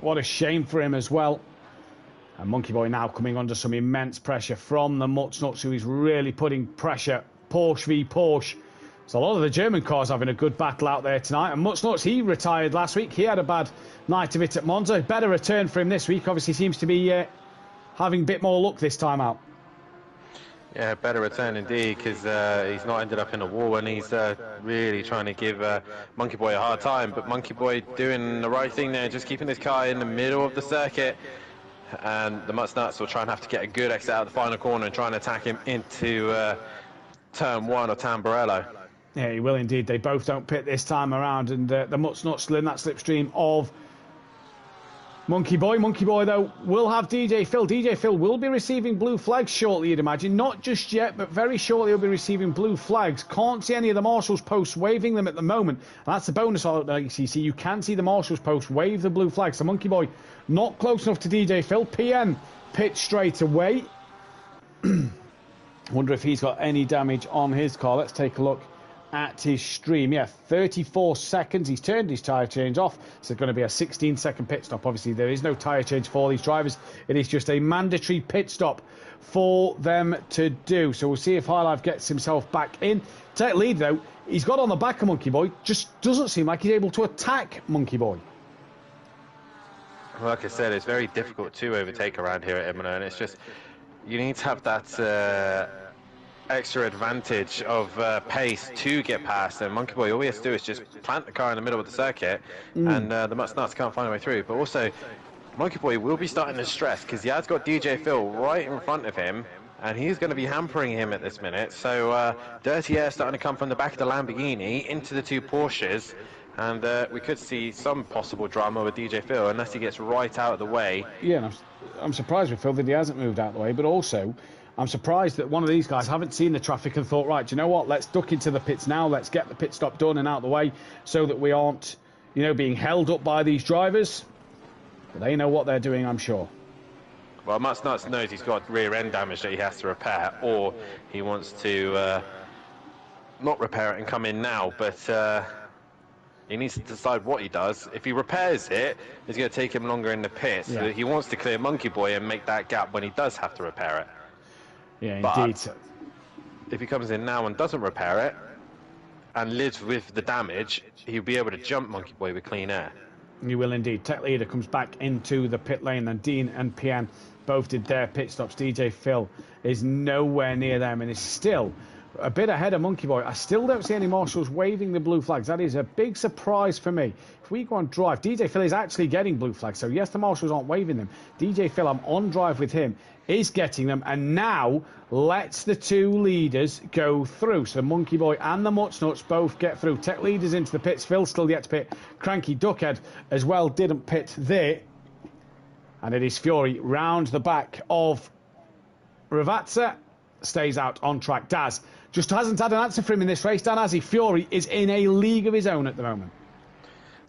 What a shame for him as well. And Monkey Boy now coming under some immense pressure from the Mutts Nuts, who is really putting pressure. Porsche v Porsche. So a lot of the German cars having a good battle out there tonight. And Mutts Nuts, he retired last week. He had a bad night of it at Monza. Better return for him this week. Obviously seems to be having a bit more luck this time out. Yeah, better return indeed, because he's not ended up in a wall, and he's really trying to give Monkey Boy a hard time. But Monkey Boy doing the right thing there, just keeping his car in the middle of the circuit. And the Mutts Nuts will try and have to get a good exit out of the final corner and try and attack him into turn one of Tamburello. Yeah, he will indeed. They both don't pit this time around, and the Mutts Nuts still in that slipstream of Monkey Boy. Monkey Boy, though, will have DJ Phil. DJ Phil will be receiving blue flags shortly, you'd imagine. Not just yet, but very shortly he'll be receiving blue flags. Can't see any of the Marshals posts waving them at the moment. And that's the bonus on ACC. You can see the Marshals post wave the blue flags. So Monkey Boy not close enough to DJ Phil. PN pit straight away. Wonder if he's got any damage on his car. Let's take a look at his stream. Yeah, 34 seconds. He's turned his tyre change off, so it's going to be a 16-second pit stop. Obviously, there is no tyre change for these drivers. It is just a mandatory pit stop for them to do. So we'll see if High Life gets himself back in. Tech Lead, though, he's got on the back of Monkey Boy. Just doesn't seem like he's able to attack Monkey Boy. Like I said, it's very difficult to overtake around here at Imola, and it's just, you need to have that extra advantage of pace to get past. And Monkey Boy, all he has to do is just plant the car in the middle of the circuit, and the Mutts Nuts can't find a way through. But also, Monkey Boy will be starting to stress, because he has got DJ Phil right in front of him, and he's going to be hampering him at this minute. So dirty air starting to come from the back of the Lamborghini into the two Porsches, and we could see some possible drama with DJ Phil unless he gets right out of the way. Yeah, and I'm surprised with Phil that he hasn't moved out of the way, but also I'm surprised that one of these guys haven't seen the traffic and thought, right, do you know what, let's duck into the pits now, let's get the pit stop done and out of the way so that we aren't, being held up by these drivers. But they know what they're doing, I'm sure. Well, Nuts knows he's got rear end damage that he has to repair, or he wants to not repair it and come in now, but he needs to decide what he does. If he repairs it, it's going to take him longer in the pits. Yeah. So he wants to clear Monkey Boy and make that gap when he does have to repair it. Yeah, but indeed. If he comes in now and doesn't repair it and lives with the damage, he'll be able to jump Monkey Boy with clean air. You will indeed. Tech Leader comes back into the pit lane, and Dean and PN both did their pit stops. DJ Phil is nowhere near them and is still a bit ahead of Monkey Boy. I still don't see any marshals waving the blue flags. That is a big surprise for me. If we go on drive, DJ Phil is actually getting blue flags. So yes, the marshals aren't waving them. DJ Phil, I'm on drive with him, is getting them, and now lets the two leaders go through. So Monkey Boy and the Mutsnuts both get through. Tech Leaders into the pits. Phil still yet to pit. Cranky Duckhead as well didn't pit there. And it is Fury round the back of Ravazza. Stays out on track. Daz just hasn't had an answer for him in this race. Dan, has he? Fury is in a league of his own at the moment.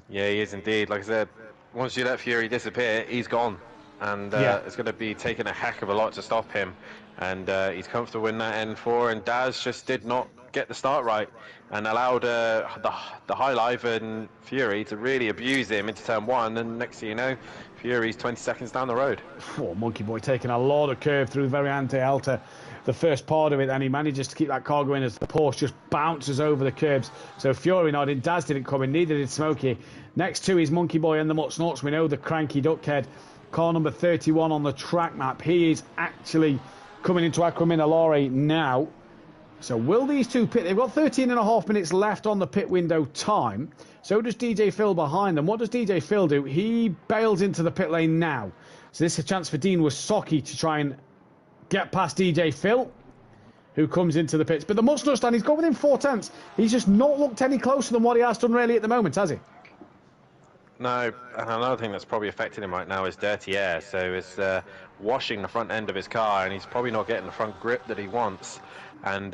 Yeah, he is indeed. Like I said, once you let Fury disappear, he's gone. And it's going to be taking a heck of a lot to stop him. And he's comfortable in that N4. And Daz just did not get the start right and allowed the High Life and Fury to really abuse him into turn one. And next thing you know, Fury's 20 seconds down the road. Oh, Monkey Boy taking a lot of curve through the very anti-alta. The first part of it, and he manages to keep that car going as the Porsche just bounces over the curbs. So Fury not in, Daz didn't come in, neither did Smokey. Next to is Monkey Boy and the Mutsnuts. We know the Cranky Duckhead, car number 31 on the track map. He is actually coming into Aquaminalore now. So will these two pit? They've got 13.5 minutes left on the pit window time. So does DJ Phil behind them. What does DJ Phil do? He bails into the pit lane now. So this is a chance for Dean Wasocki to try and get past DJ Phil, who comes into the pits. But the Mutsnuts, he's got within 4 tenths. He's just not looked any closer than what he has done really at the moment, has he? No, and another thing that's probably affecting him right now is dirty air. So it's washing the front end of his car, and he's probably not getting the front grip that he wants. And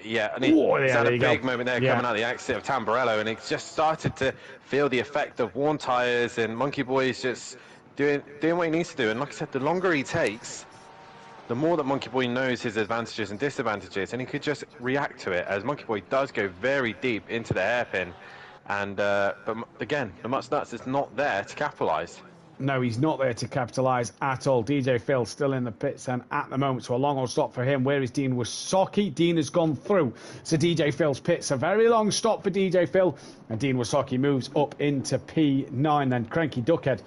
he's had a big moment there coming out the exit of Tamburello, and he's just started to feel the effect of worn tyres, and Monkey Boy is just doing what he needs to do. And like I said, the longer he takes, the more that Monkey Boy knows his advantages and disadvantages, and he could just react to it, as Monkey Boy does go very deep into the hairpin. And but again, the Mutsnuts is not there to capitalise. No, he's not there to capitalise at all. DJ Phil still in the pits and at the moment, so a long old stop for him. Where is Dean Wasocki? Dean has gone through. So DJ Phil's pits, a very long stop for DJ Phil, and Dean Wasocki moves up into P9. Then Cranky Duckhead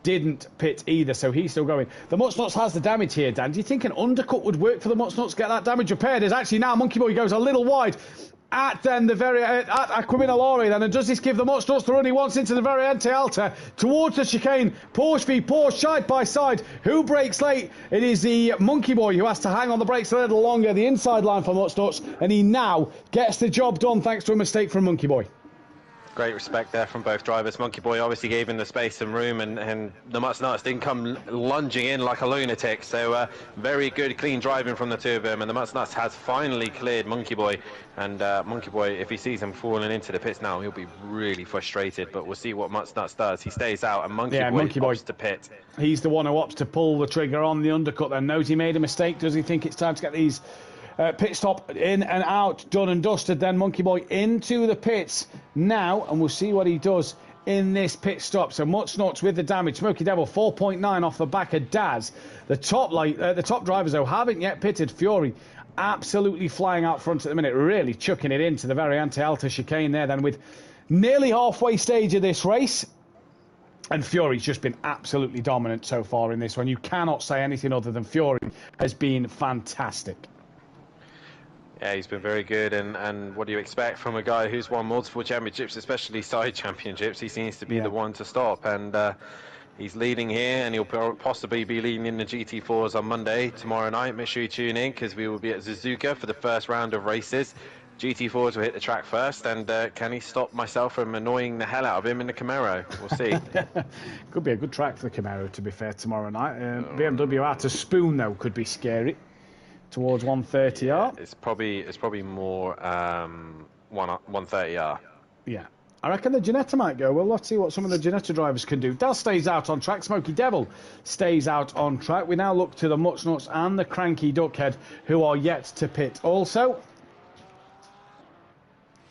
didn't pit either, so he's still going. The Mutsnuts has the damage here, Dan. Do you think an undercut would work for the Mutsnuts to get that damage repaired? As actually now Monkey Boy goes a little wide at Aquaminalore then, and does this give the Mutsnuts the run he wants into the very anti-alta towards the chicane? Porsche v Porsche, side by side. Who breaks late? It is the Monkey Boy who has to hang on the brakes a little longer, the inside line for Mutsnuts, and he now gets the job done thanks to a mistake from Monkey Boy. Great respect there from both drivers. Monkey Boy obviously gave him the space and room, and the Mutsnuts didn't come lunging in like a lunatic. So very good, clean driving from the two of them. And the Mutsnuts has finally cleared Monkey Boy. And Monkey Boy, if he sees him falling into the pits now, he'll be really frustrated. But we'll see what Mutsnuts does. He stays out, and Monkey Boy opts to pit. He's the one who opts to pull the trigger on the undercut. Then knows he made a mistake. Does he think it's time to get these pit stop in and out, done and dusted? Then Monkey Boy into the pits now, and we'll see what he does in this pit stop. So Mutsnuts with the damage. Smoky Devil 4.9 off the back of Daz. The top drivers though haven't yet pitted. Fury absolutely flying out front at the minute, really chucking it into the very anti-alta chicane there. Then with nearly halfway stage of this race. And Fury's just been absolutely dominant so far in this one. You cannot say anything other than Fury has been fantastic. Yeah, he's been very good, and what do you expect from a guy who's won multiple championships, especially side championships? He seems to be the one to stop, and he's leading here, and he'll possibly be leading in the GT4s on Monday, tomorrow night. Make sure you tune in, because we will be at Suzuka for the first round of races. GT4s will hit the track first, and can he stop myself from annoying the hell out of him in the Camaro? We'll see. Could be a good track for the Camaro, to be fair, tomorrow night. BMW out of Spoon, though, could be scary. Towards 130R. It's probably more 130R. Yeah. I reckon the Ginetta might go. Well, let's see what some of the Ginetta drivers can do. Daz stays out on track. Smoky Devil stays out on track. We now look to the Mutsnuts and the Cranky Duckhead, who are yet to pit also.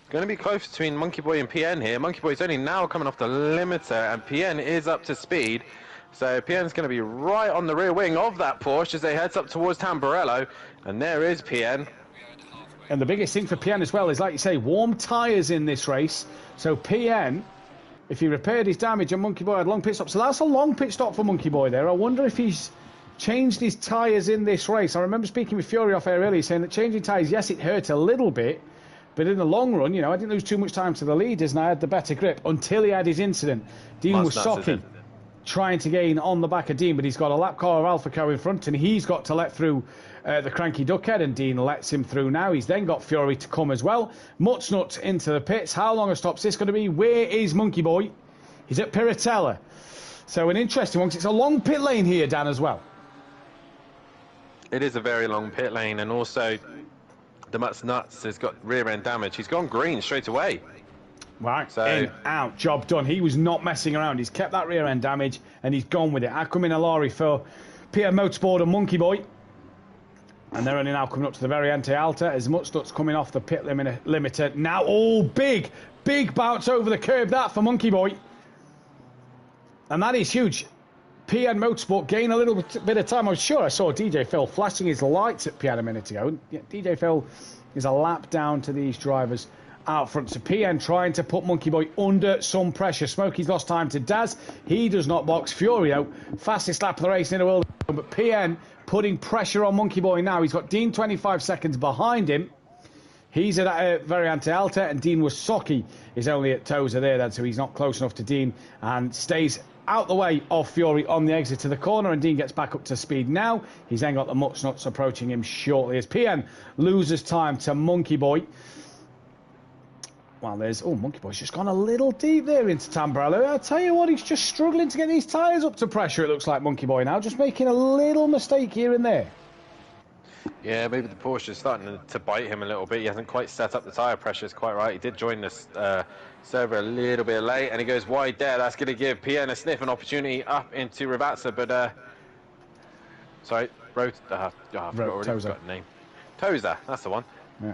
Going to be close between Monkey Boy and PN here. Monkey Boy's only now coming off the limiter, and PN is up to speed. So PN's going to be right on the rear wing of that Porsche as they heads up towards Tamburello. And there is PN. And the biggest thing for PN as well is, like you say, warm tyres in this race. So PN, if he repaired his damage and Monkey Boy had long pit stop. So that's a long pit stop for Monkey Boy there. I wonder if he's changed his tyres in this race. I remember speaking with Fury off air earlier saying that changing tyres, yes, it hurt a little bit. But in the long run, you know, I didn't lose too much time to the leaders and I had the better grip until he had his incident. Dean Wasocki trying to gain on the back of Dean, but he's got a lap car of Alphaco in front and he's got to let through the Cranky Duckhead, and Dean lets him through now. He's then got Fury to come as well. Mutsnut into the pits. How long a stop's this going to be? Where is Monkey Boy? He's at Piratella. So an interesting one, because it's a long pit lane here, Dan, as well. It is a very long pit lane, and also the Mutsnuts has got rear end damage. He's gone green straight away. Right, so in, out, job done. He was not messing around. He's kept that rear end damage and he's gone with it. Aquamin Alari for PM Motorsport and Monkey Boy. And they're only now coming up to the very anti-alta as Mutsnuts coming off the pit limiter. Now, oh, big bounce over the curb, that for Monkey Boy. And that is huge. PN Motorsport gain a little bit of time. I'm sure I saw DJ Phil flashing his lights at PN a minute ago. Yeah, DJ Phil is a lap down to these drivers out front. So PN trying to put Monkey Boy under some pressure. Smokey's lost time to Daz. He does not box. Furio, fastest lap of the race in the world. But PN putting pressure on Monkey Boy now. He's got Dean 25 seconds behind him. He's at very anti-alta, and Dean Wasocki is only at Tozer there then, so he's not close enough to Dean and stays out the way of Fury on the exit to the corner, and Dean gets back up to speed now. He's then got the Mutsnuts approaching him shortly as PN loses time to Monkey Boy. Well, there's... Oh, Monkey Boy's just gone a little deep there into Tamburello. I'll tell you what, he's just struggling to get these tyres up to pressure, it looks like, Monkey Boy now. Just making a little mistake here and there. Yeah, maybe the Porsche is starting to bite him a little bit. He hasn't quite set up the tyre pressures quite right. He did join this server a little bit late, and he goes wide there. That's going to give PN a sniff an opportunity up into Ravazza, but... sorry, I forgot the name. Tozer, that's the one. Yeah.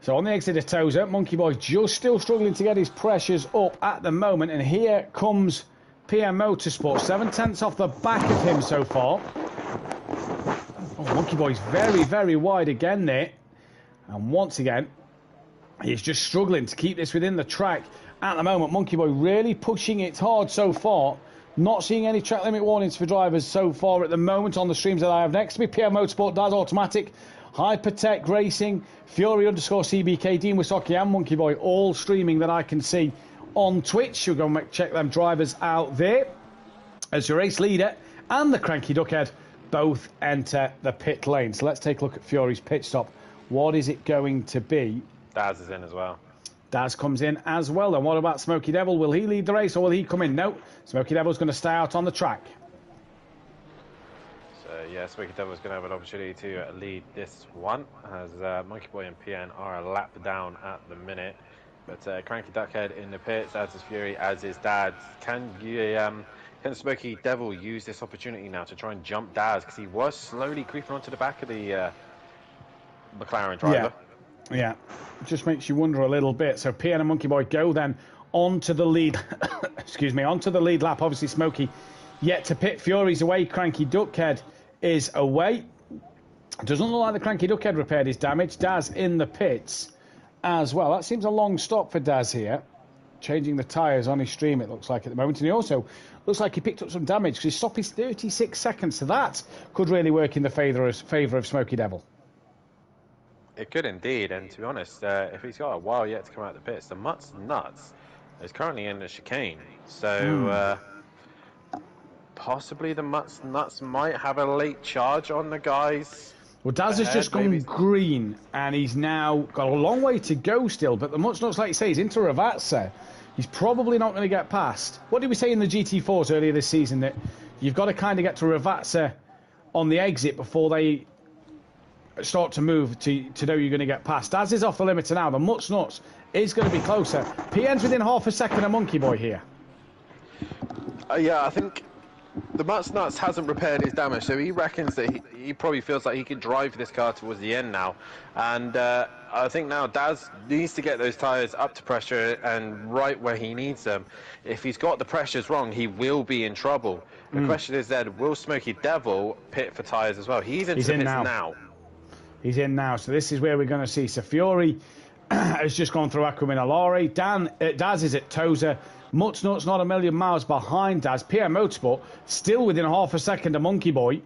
So on the exit of Tozer, Monkey Boy just still struggling to get his pressures up at the moment. And here comes PM Motorsport, 7/10 off the back of him so far. Oh, Monkey Boy's very wide again there. And once again, he's just struggling to keep this within the track at the moment. Monkey Boy really pushing it hard so far. Not seeing any track limit warnings for drivers so far at the moment on the streams that I have next to me. PM Motorsport, Daz Automatic, Hypertech Racing, Fury _CBK, Dean Wasocki and Monkey Boy, all streaming that I can see on Twitch. You'll go and check them drivers out there. As your race leader and the Cranky Duckhead both enter the pit lane. So let's take a look at Fury's pit stop. What is it going to be? Daz is in as well. Daz comes in as well. And what about Smoky Devil? Will he lead the race or will he come in? No, Smoky Devil's going to stay out on the track. Yeah, Smoky Devil's going to have an opportunity to lead this one, as Monkey Boy and PN are a lap down at the minute. But Cranky Duckhead in the pits, as is Fury, as is Daz. Can Smoky Devil use this opportunity now to try and jump Daz? Because he was slowly creeping onto the back of the McLaren driver. Yeah, it just makes you wonder a little bit. So PN and Monkey Boy go then onto the lead, excuse me, onto the lead lap. Obviously Smoky yet to pit. Fury's away, Cranky Duckhead is away. Doesn't look like the Cranky Duckhead repaired his damage. Daz in the pits as well. That seems a long stop for Daz here. Changing the tyres on his stream, it looks like, at the moment. And he also looks like he picked up some damage because his stop is 36 seconds. So that could really work in the favour of Smoky Devil. It could indeed. And to be honest, if he's got a while yet to come out of the pits, the Mutsnuts is currently in the chicane. So... possibly the Mutsnuts might have a late charge on the guys. Well, Daz has just gone green, and he's now got a long way to go still. But the Mutsnuts, like you say, he's into Ravazza. He's probably not going to get past. What did we say in the GT4s earlier this season? That you've got to kind of get to Ravazza on the exit before they start to move to know you're going to get past. Daz is off the limiter now. The Mutt's Nuts is going to be closer. PN's within half a second of Monkey Boy here. Yeah, I think the Mutt's Nuts hasn't repaired his damage, so he reckons that he probably feels like he can drive this car towards the end now. And I think now Daz needs to get those tyres up to pressure and right where he needs them. If he's got the pressures wrong, he will be in trouble. The question is then, will Smokey Devil pit for tyres as well? He's in now. He's in now, so this is where we're going to see. So Fury has just gone through Aquamin Alari. Daz is at Tozer. Mutt's Nuts not a million miles behind Daz. PM Motorsport still within half a second of Monkey Boy.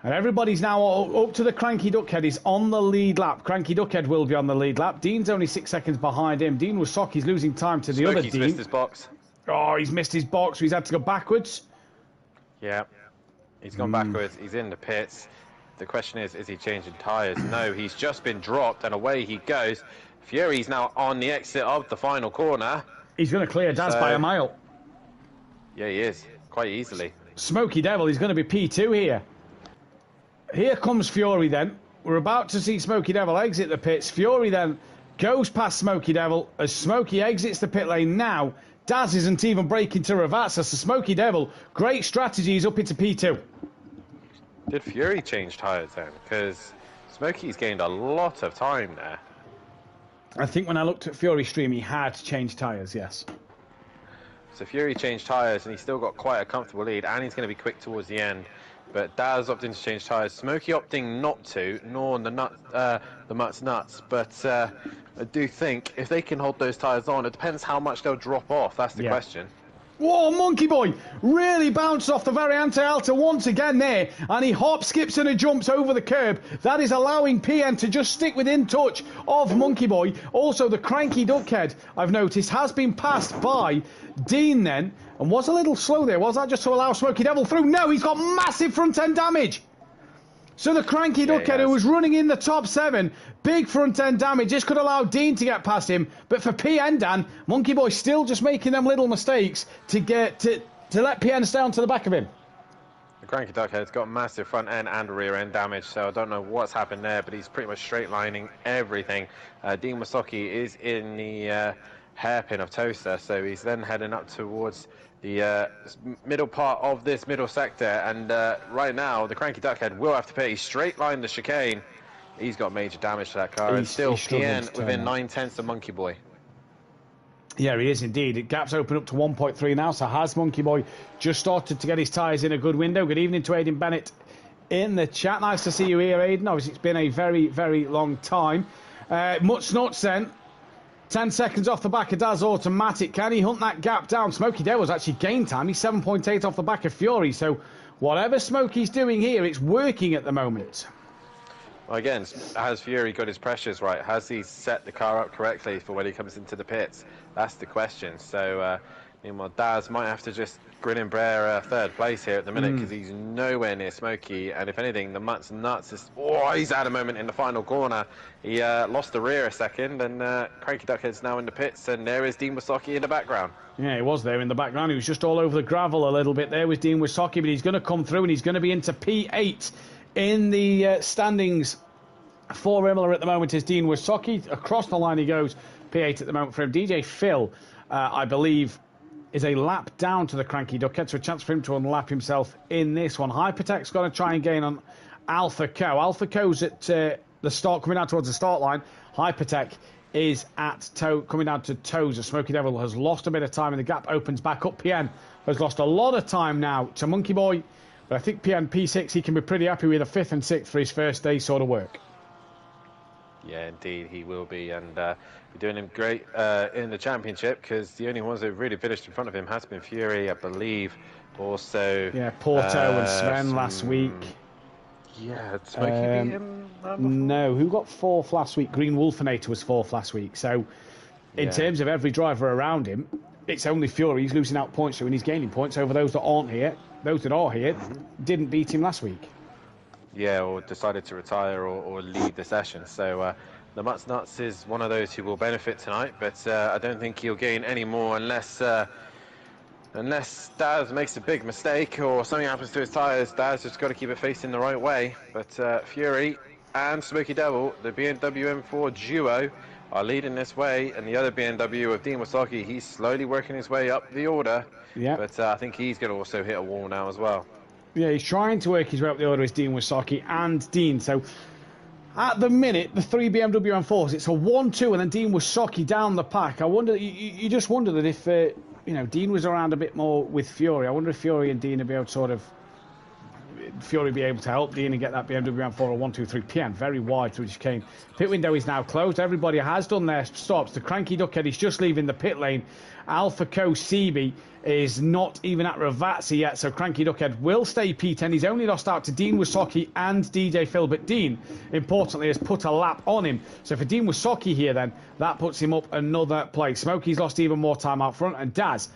And everybody's now up to the Cranky Duckhead. He's on the lead lap. Cranky Duckhead will be on the lead lap. Dean's only 6 seconds behind him. Dean Wasoki's losing time to the other Dean. He's missed his box. Oh, he's missed his box. So he's had to go backwards. Yeah, he's gone backwards. He's in the pits. The question is he changing tyres? No, he's just been dropped and away he goes. Fury's now on the exit of the final corner. He's going to clear Daz by a mile. Yeah, he is. Quite easily. Smokey Devil, he's going to be P2 here. Here comes Fury then. We're about to see Smokey Devil exit the pits. Fury then goes past Smokey Devil as Smokey exits the pit lane now. Daz isn't even braking to reverse. So Smokey Devil, great strategy, he's up into P2. Did Fury change tyres then? Because Smokey's gained a lot of time there. I think when I looked at Fury's stream, he had changed tyres, yes. So Fury changed tyres and he's still got quite a comfortable lead, and he's going to be quick towards the end. But Daz opting to change tyres. Smokey opting not to, nor the Mutt's Nuts. But I do think if they can hold those tyres on, it depends how much they'll drop off. That's the question. Whoa, Monkey Boy really bounced off the very anti-alta once again there, and he hops, skips and jumps over the curb. That is allowing PN to just stick within touch of Monkey Boy. Also, the Cranky Duckhead, I've noticed, has been passed by Dean then, and was a little slow there. Was that just to allow Smokey Devil through? No, he's got massive front-end damage. So the Cranky Duckhead, who was running in the top 7, big front-end damage. This could allow Dean to get past him. But for PN, Dan, Monkey Boy still just making them little mistakes to get to let PN stay on to the back of him. The Cranky Duckhead's got massive front-end and rear-end damage, so I don't know what's happened there, but he's pretty much straight-lining everything. Dean Wasoki is in the hairpin of Toaster, so he's then heading up towards the middle part of this middle sector, and right now the Cranky Duckhead will have to pay. He's straight line the chicane. He's got major damage to that car, and still PN within 9/10 of Monkey Boy. Yeah, he is indeed. It gaps open up to 1.3 now, so has Monkey Boy just started to get his tyres in a good window. Good evening to Aidan Bennett in the chat. Nice to see you here, Aidan. Obviously, it's been a very, very long time. Mutt's Nuts then. 10 seconds off the back of Daz Automatic. Can he hunt that gap down? Smokey Devil's actually gained time. He's 7.8 off the back of Fury. So whatever Smokey's doing here, it's working at the moment. Well, again, has Fury got his pressures right? Has he set the car up correctly for when he comes into the pits? That's the question. So, meanwhile, Daz might have to just grin and bear third place here at the minute because he's nowhere near Smokey. And if anything, the Mutt's Nuts is... Oh, he's had a moment in the final corner. He lost the rear a second, and Cranky Duckhead's now in the pits, and there is Dean Wasoki in the background. Yeah, he was there in the background. He was just all over the gravel a little bit there with Dean Wasoki, but he's going to come through, and he's going to be into P8 in the standings for Imola at the moment is Dean Wasoki. Across the line he goes. P8 at the moment for him. DJ Phil, I believe, is a lap down to the Cranky Duckhead, so a chance for him to unlap himself in this one. Hypertech's going to try and gain on Alpha Co. Alpha Co's at the start, coming out towards the start line. Hypertech is at coming down to Tozer. Smokey Devil has lost a bit of time, and the gap opens back up. PN has lost a lot of time now to Monkey Boy, but I think PN P6, he can be pretty happy with a 5th and 6th for his first day sort of work. Yeah, indeed, he will be, and we're doing him great in the championship, because the only ones that have really finished in front of him has been Fury, I believe. Also, yeah, Porto and Sven last week. Yeah, did Smokey beat him? No, who got 4th last week? Green Wolfinator was 4th last week. So, in terms of every driver around him, it's only Fury. He's losing out points, so when he's gaining points over those that aren't here, those that are here didn't beat him last week. Yeah, or decided to retire or leave the session. So the Mutt's Nuts is one of those who will benefit tonight, but I don't think he'll gain any more unless unless Daz makes a big mistake or something happens to his tyres, Daz just got to keep it facing the right way. But Fury and Smoky Devil, the BMW M4 duo, are leading this way, and the other BMW of Dean Wasaki, he's slowly working his way up the order. Yeah. But I think he's going to also hit a wall now as well. Yeah, he's trying to work his way up the order as Dean Wasaki and Dean. So at the minute, the three BMW M4s, it's a 1-2, and then Dean Wasaki down the pack. I wonder, you just wonder that if Dean was around a bit more with Fury, I wonder if Fury and Dean would be able to sort of. Fury be able to help Dean and get that BMW M4 or 1-2-3 PM very wide through the chicane. Pit window is now closed. Everybody has done their stops. The Cranky Duckhead is just leaving the pit lane. Alpha Co CB is not even at Ravazzi yet, so Cranky Duckhead will stay P10. He's only lost out to Dean Wasaki and DJ Phil, but Dean, importantly, has put a lap on him. So for Dean Wasaki here, then, that puts him up another place. Smokey's lost even more time out front, and Daz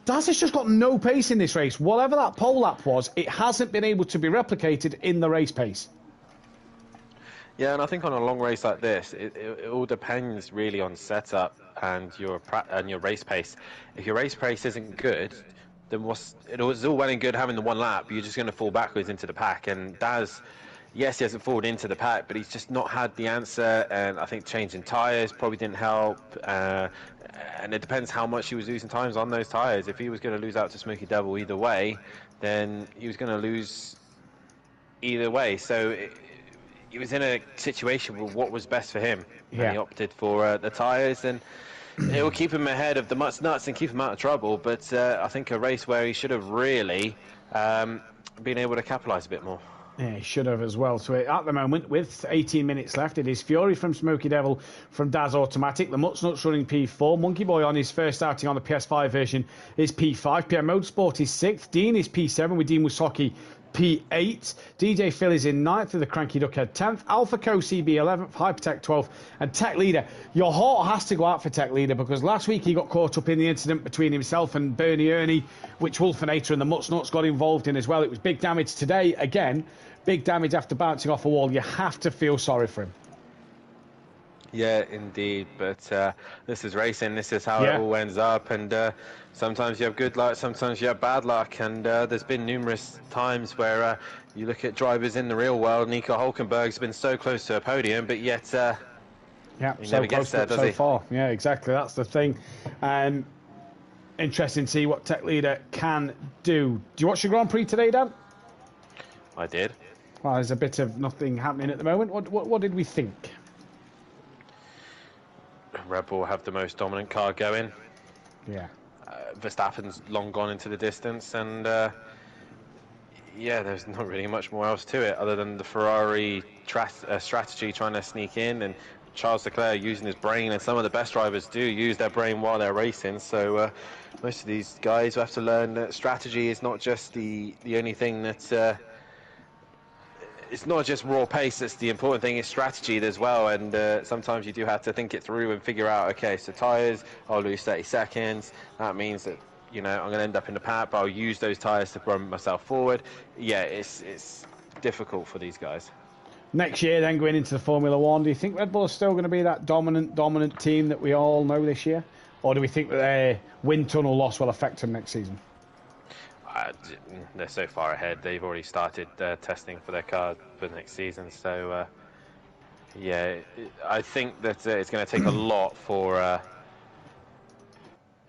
has just got no pace in this race. Whatever that pole lap was, it hasn't been able to be replicated in the race pace. Yeah, and I think on a long race like this, it all depends really on setup and your race pace. If your race pace isn't good, then it was all well and good having the one lap, but you're just going to fall backwards into the pack. And Daz, yes, he hasn't fallen into the pack, but he's just not had the answer. And I think changing tyres probably didn't help. And it depends how much he was losing times on those tyres. If he was going to lose out to Smoky Devil either way, then he was going to lose either way. So he was in a situation with what was best for him. Yeah. And he opted for the tyres, and it will keep him ahead of the Mutts Nuts and keep him out of trouble. But I think a race where he should have really been able to capitalise a bit more. Yeah, he should have as well. So at the moment, with 18 minutes left, it is Fury from Smoky Devil from Daz Automatic. The Mutts Nuts running P4. Monkey Boy on his first outing on the PS5 version is P5. PM Motorsport is 6th. Dean is P7 with Dean Wasaki P8. DJ Phil is in 9th with the Cranky Duckhead 10th. Alpha Co CB 11th. Hypertech 12th. And Tech Leader. Your heart has to go out for Tech Leader, because last week he got caught up in the incident between himself and Bernie Ernie, which Wolfinator and the Mutts Nuts got involved in as well. It was big damage today. Again, big damage after bouncing off a wall. You have to feel sorry for him. Yeah, indeed. But this is racing. This is how it all ends up. And sometimes you have good luck, sometimes you have bad luck. And there's been numerous times where you look at drivers in the real world. Nico Hulkenberg's been so close to a podium, but yet he never gets there, does he? So far. Yeah, exactly. That's the thing. Interesting to see what Tech Leader can do. Do you watch the Grand Prix today, Dan? I did. Well, there's a bit of nothing happening at the moment. What did we think? Red Bull have the most dominant car going. Yeah. Verstappen's long gone into the distance, and yeah, there's not really much more else to it other than the Ferrari strategy trying to sneak in, and Charles Leclerc using his brain, and some of the best drivers do use their brain while they're racing. So most of these guys will have to learn that strategy is not just the only thing that it's not just raw pace that's the important thing, it's strategy as well. And sometimes you do have to think it through and figure out, okay, so tyres, I'll lose 30 seconds. That means that, I'm going to end up in the pack, but I'll use those tyres to run myself forward. Yeah, it's difficult for these guys. Next year, then, going into the Formula One, do you think Red Bull is still going to be that dominant team that we all know this year? Or do we think that their wind tunnel loss will affect them next season? They're so far ahead. They've already started testing for their car for next season. So, yeah, I think that it's going to take a lot for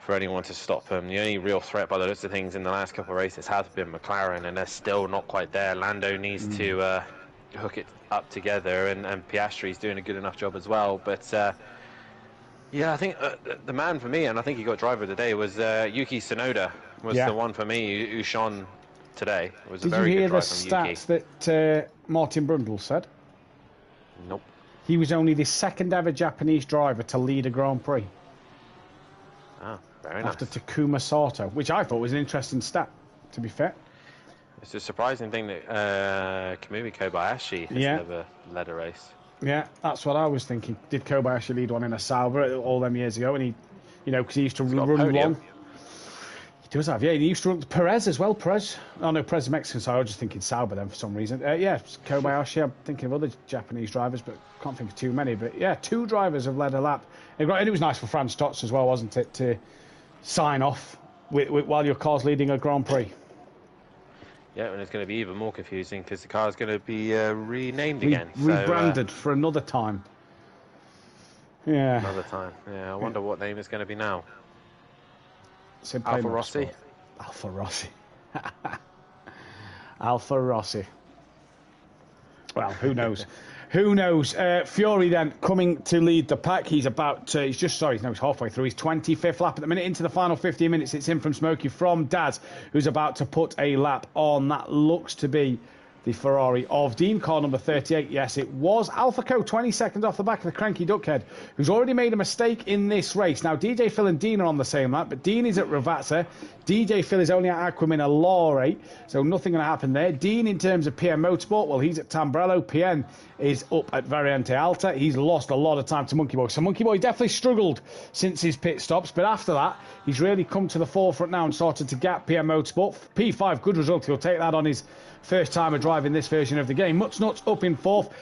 anyone to stop them. The only real threat by the looks of things in the last couple of races has been McLaren, and they're still not quite there. Lando needs to hook it up together, and Piastri's doing a good enough job as well. But yeah, I think the man for me, and I think he got driver of the day, was Yuki Tsunoda. Was the one for me who shone today. It was a very good drive from Yuki. Did you hear the stats that Martin Brundle said? Nope. He was only the second ever Japanese driver to lead a Grand Prix. Oh, very nice. After Takuma Sato, which I thought was an interesting stat, to be fair. It's a surprising thing that Kamui Kobayashi has never led a race. Yeah, that's what I was thinking. Did Kobayashi lead one in a Sauber all them years ago? And he, because he used to run long. He does have, he used to run Perez as well. Perez is Mexican, so I was just thinking Sauber then for some reason. Kobayashi. I'm thinking of other Japanese drivers, but can't think of too many. But yeah, 2 drivers have led a lap. And it was nice for Franz Tots as well, wasn't it, to sign off while your car's leading a Grand Prix. Yeah, and it's going to be even more confusing because the car's going to be renamed again. Rebranded for another time. Yeah. Another time. Yeah, I wonder what name it's going to be now. SimPlay Rossi? Alfa Rossi. Alfa Rossi. Well, who knows? Who knows? Fury then coming to lead the pack. He's about, he's halfway through. He's 25th lap at the minute. Into the final 15 minutes, it's in from Smokey from Daz, who's about to put a lap on. That looks to be the Ferrari of Dean, car number 38. Yes, it was Alpha Co, 20 seconds off the back of the cranky duckhead, who's already made a mistake in this race. Now, DJ Phil and Dean are on the same lap, but Dean is at Ravazza. DJ Phil is only at Aquamina Lore, so nothing going to happen there. Dean, in terms of PN Motorsport, well, he's at Tambrello. PN is up at Variante Alta. He's lost a lot of time to Monkey Boy. So Monkey Boy definitely struggled since his pit stops, but after that, he's really come to the forefront now and started to gap PN Motorsport. P5, good result. He'll take that on his first time of driving this version of the game. Mutsnuts up in fourth.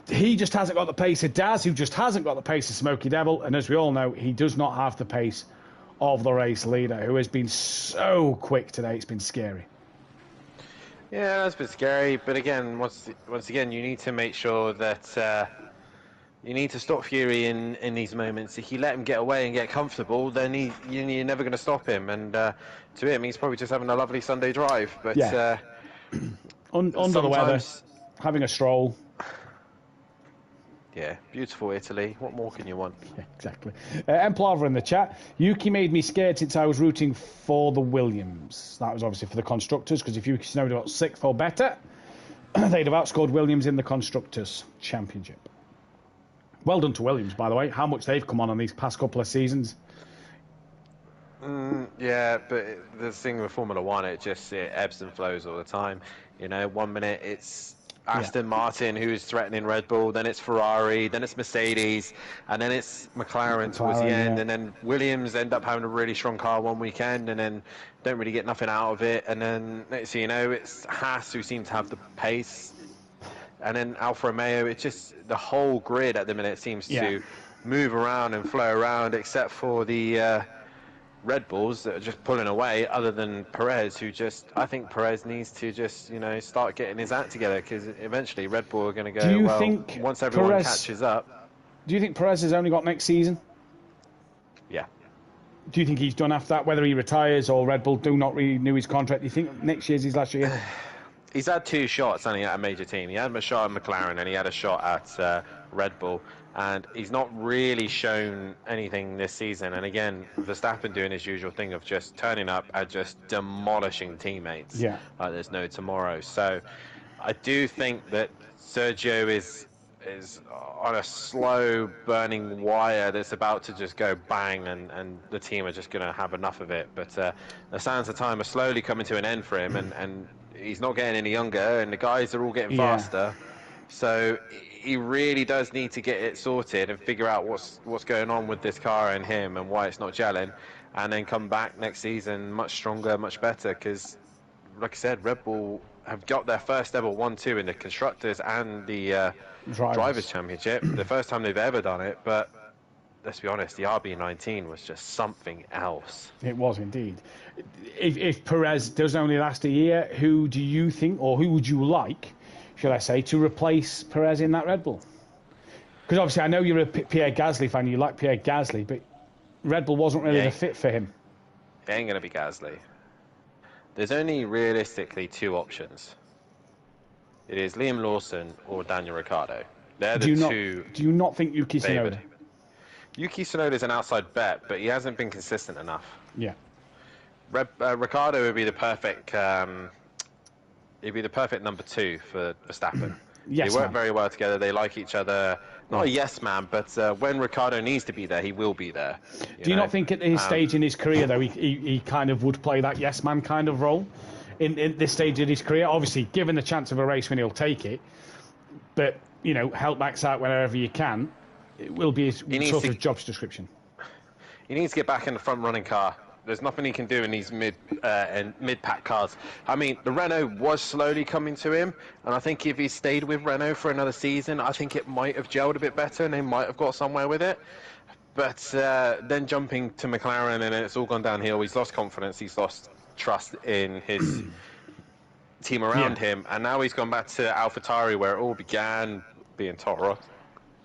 He just hasn't got the pace of Daz, who just hasn't got the pace of Smokey Devil. And as we all know, he does not have the pace of the race leader, who has been so quick today. It's been scary. Yeah, that's been scary. But again, once again, you need to make sure that you need to stop Fury in these moments. If you let him get away and get comfortable, then you're never going to stop him. And to him, he's probably just having a lovely Sunday drive. But yeah. Under the weather, having a stroll. Yeah, beautiful Italy. What more can you want? Yeah, exactly. Emplava in the chat. Yuki made me scared since I was rooting for the Williams. That was obviously for the constructors, because if Yuki Tsunoda got 6th or better, they'd have outscored Williams in the constructors championship. Well done to Williams, by the way. How much they've come on these past couple of seasons. Yeah, but the thing with Formula One, it ebbs and flows all the time. You know, 1 minute it's Aston Martin who's threatening Red Bull, then it's Ferrari, then it's Mercedes, and then it's McLaren towards the end, and then Williams end up having a really strong car one weekend and then don't really get nothing out of it, and then next thing you know, it's Haas who seem to have the pace, and then Alfa Romeo. It's just the whole grid at the minute seems to move around and flow around, except for the Red Bulls that are just pulling away, other than Perez, I think Perez needs to just, start getting his act together, because eventually Red Bull are going to go, once everyone catches up. Do you think Perez has only got next season? Yeah. Do you think he's done after that, whether he retires or Red Bull do not renew his contract? Do you think next year's his last year? He's had 2 shots, only at a major team. He had a shot at McLaren and he had a shot at Red Bull. And he's not really shown anything this season. And again, Verstappen doing his usual thing of just turning up and just demolishing teammates. Yeah. Like there's no tomorrow. So I do think that Sergio is on a slow burning wire that's about to just go bang, and the team are just going to have enough of it. But the sands of time are slowly coming to an end for him, and he's not getting any younger, and the guys are all getting faster. So he really does need to get it sorted and figure out what's going on with this car and him and why it's not gelling, and then come back next season much stronger, much better, because like I said, Red Bull have got their first ever 1-2 in the Constructors and the Drivers' Championship. The first time they've ever done it, but let's be honest, the RB19 was just something else. It was indeed. If Perez does only last a year, who do you think, or who would you like, should I say, to replace Perez in that Red Bull? Because obviously I know you're a Pierre Gasly fan, you like Pierre Gasly, but Red Bull wasn't really the fit for him. It ain't going to be Gasly. There's only realistically 2 options. It is Liam Lawson or Daniel Ricciardo. They're the two. Do you not think Yuki Tsunoda? Yuki Tsunoda is an outside bet, but he hasn't been consistent enough. Yeah. Ricciardo would be the perfect. He'd be the perfect number 2 for Verstappen. They work very well together. They like each other. Not a yes man, but when Ricciardo needs to be there, he will be there. Do you not think at his stage in his career, though, he kind of would play that yes man kind of role in this stage of his career? Obviously, given the chance of a race win, he'll take it. But, help Max out wherever you can. It will be his sort of job description. He needs to get back in the front running car. There's nothing he can do in these mid-pack cars. I mean, the Renault was slowly coming to him, and I think if he stayed with Renault for another season, I think it might have gelled a bit better, and they might have got somewhere with it. But then jumping to McLaren, and it's all gone downhill. He's lost confidence. He's lost trust in his team around him, and now he's gone back to AlphaTauri, where it all began, being Toro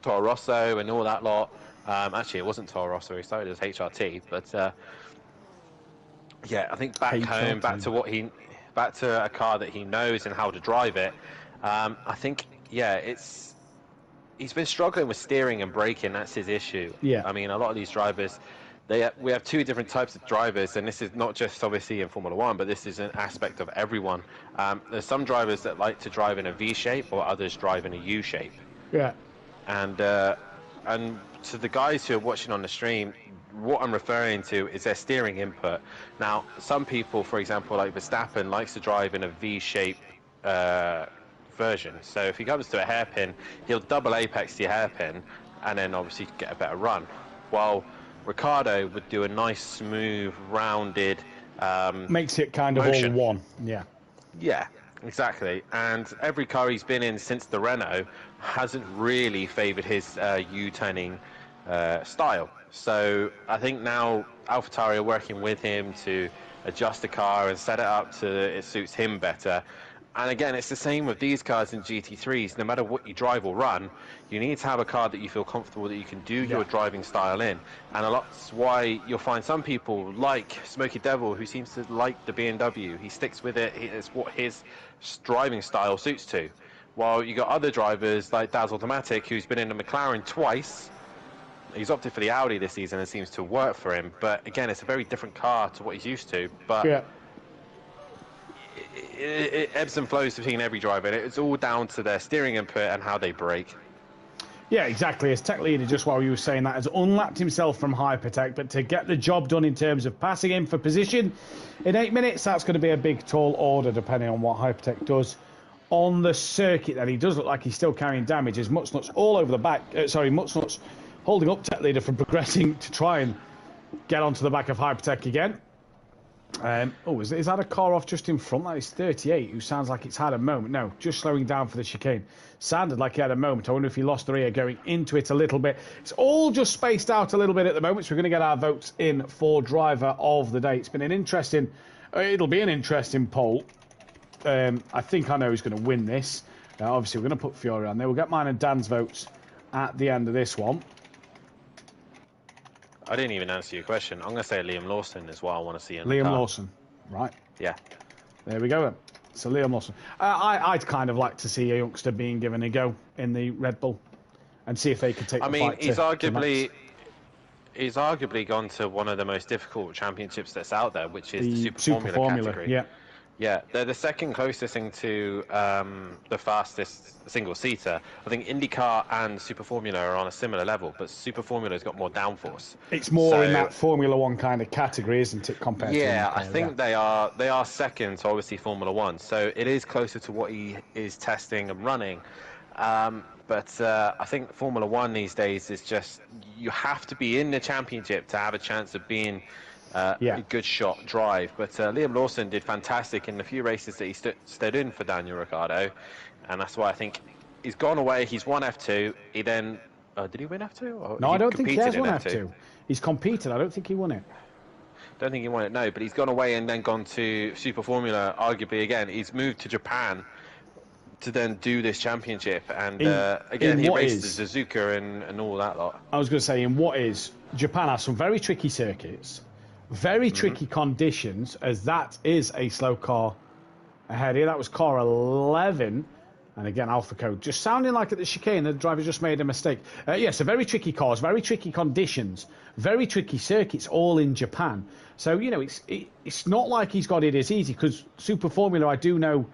Rosso and all that lot. Actually, it wasn't Toro Rosso. He started as HRT, but yeah, I think back home, back to a car that he knows and how to drive it. I think, yeah, he's been struggling with steering and braking. That's his issue. Yeah. I mean, a lot of these drivers, we have two different types of drivers, and this is not just obviously in Formula One, but this is an aspect of everyone. There's some drivers that like to drive in a V shape, or others drive in a U shape. Yeah. And to the guys who are watching on the stream, what I'm referring to is their steering input. Now, some people, for example, like Verstappen, likes to drive in a V shape version. So if he comes to a hairpin, he'll double apex the hairpin and then obviously get a better run. While Ricciardo would do a nice, smooth, rounded makes it kind of motion. all one. Yeah. Yeah, exactly. And every car he's been in since the Renault hasn't really favoured his U-turning style. So I think now AlphaTauri are working with him to adjust the car and set it up so that it suits him better. And again, it's the same with these cars in GT3s. No matter what you drive or run, you need to have a car that you feel comfortable, that you can do your driving style in. And that's why you'll find some people like Smokey Devil, who seems to like the BMW. He sticks with it. It's what his driving style suits to. While you got other drivers like Daz Automatic, who's been in a McLaren twice. He's opted for the Audi this season and seems to work for him. But again, it's a very different car to what he's used to. But it ebbs and flows between every driver. It's all down to their steering input and how they brake. Yeah, exactly. As tech leader, just while you were saying that, has unlapped himself from Hypertech, but to get the job done in terms of passing him for position in 8 minutes, that's going to be a big, tall order, depending on what Hypertech does on the circuit. And he does look like he's still carrying damage. There's Mutsnuts all over the back. Mutsnuts holding up tech leader from progressing to try and get onto the back of Hypertech again. Is that a car off just in front? That is 38, who sounds like it's had a moment. No, just slowing down for the chicane. Sounded like he had a moment. I wonder if he lost the rear going into it a little bit. It's all just spaced out a little bit at the moment, so we're going to get our votes in for driver of the day. It's been an interesting... it'll be an interesting poll. I think I know who's going to win this. Obviously, we're going to put Fiore on there. We'll get mine and Dan's votes at the end of this one. I didn't even answer your question. I'm going to say Liam Lawson is what I want to see in the Liam car. Lawson, right. Yeah. There we go then. So Liam Lawson. I'd kind of like to see a youngster being given a go in the Red Bull and see if they could take the fight. I mean, he's arguably gone to one of the most difficult championships that's out there, which is the Super Formula category. Yeah. Yeah, they're the second closest thing to the fastest single-seater. I think IndyCar and Super Formula are on a similar level, but Super Formula's got more downforce. It's more in that Formula One kind of category, isn't it, compared to IndyCar, I think they are second to obviously Formula One, so it is closer to what he is testing and running. But I think Formula One these days is just, you have to be in the championship to have a chance of being a good shot drive. But Liam Lawson did fantastic in the few races that he stood in for Daniel Ricciardo, and that's why I think he's gone away. He's won F2. He then did he win F2? Or no, I don't think he has won F2. F2. He's competed. I don't think he won it. Don't think he won it. No, but he's gone away and then gone to Super Formula. Arguably, again, he's moved to Japan to then do this championship, and again he raced the Suzuka and all that lot. I was going to say, in what is Japan has some very tricky circuits. Very tricky conditions, as that is a slow car ahead here. That was car 11. And again, Alpha Code. Just sounding like at the chicane, the driver just made a mistake. Yes, very tricky cars, very tricky conditions, very tricky circuits, all in Japan. So, you know, it's not like he's got it as easy, because Super Formula, I do know,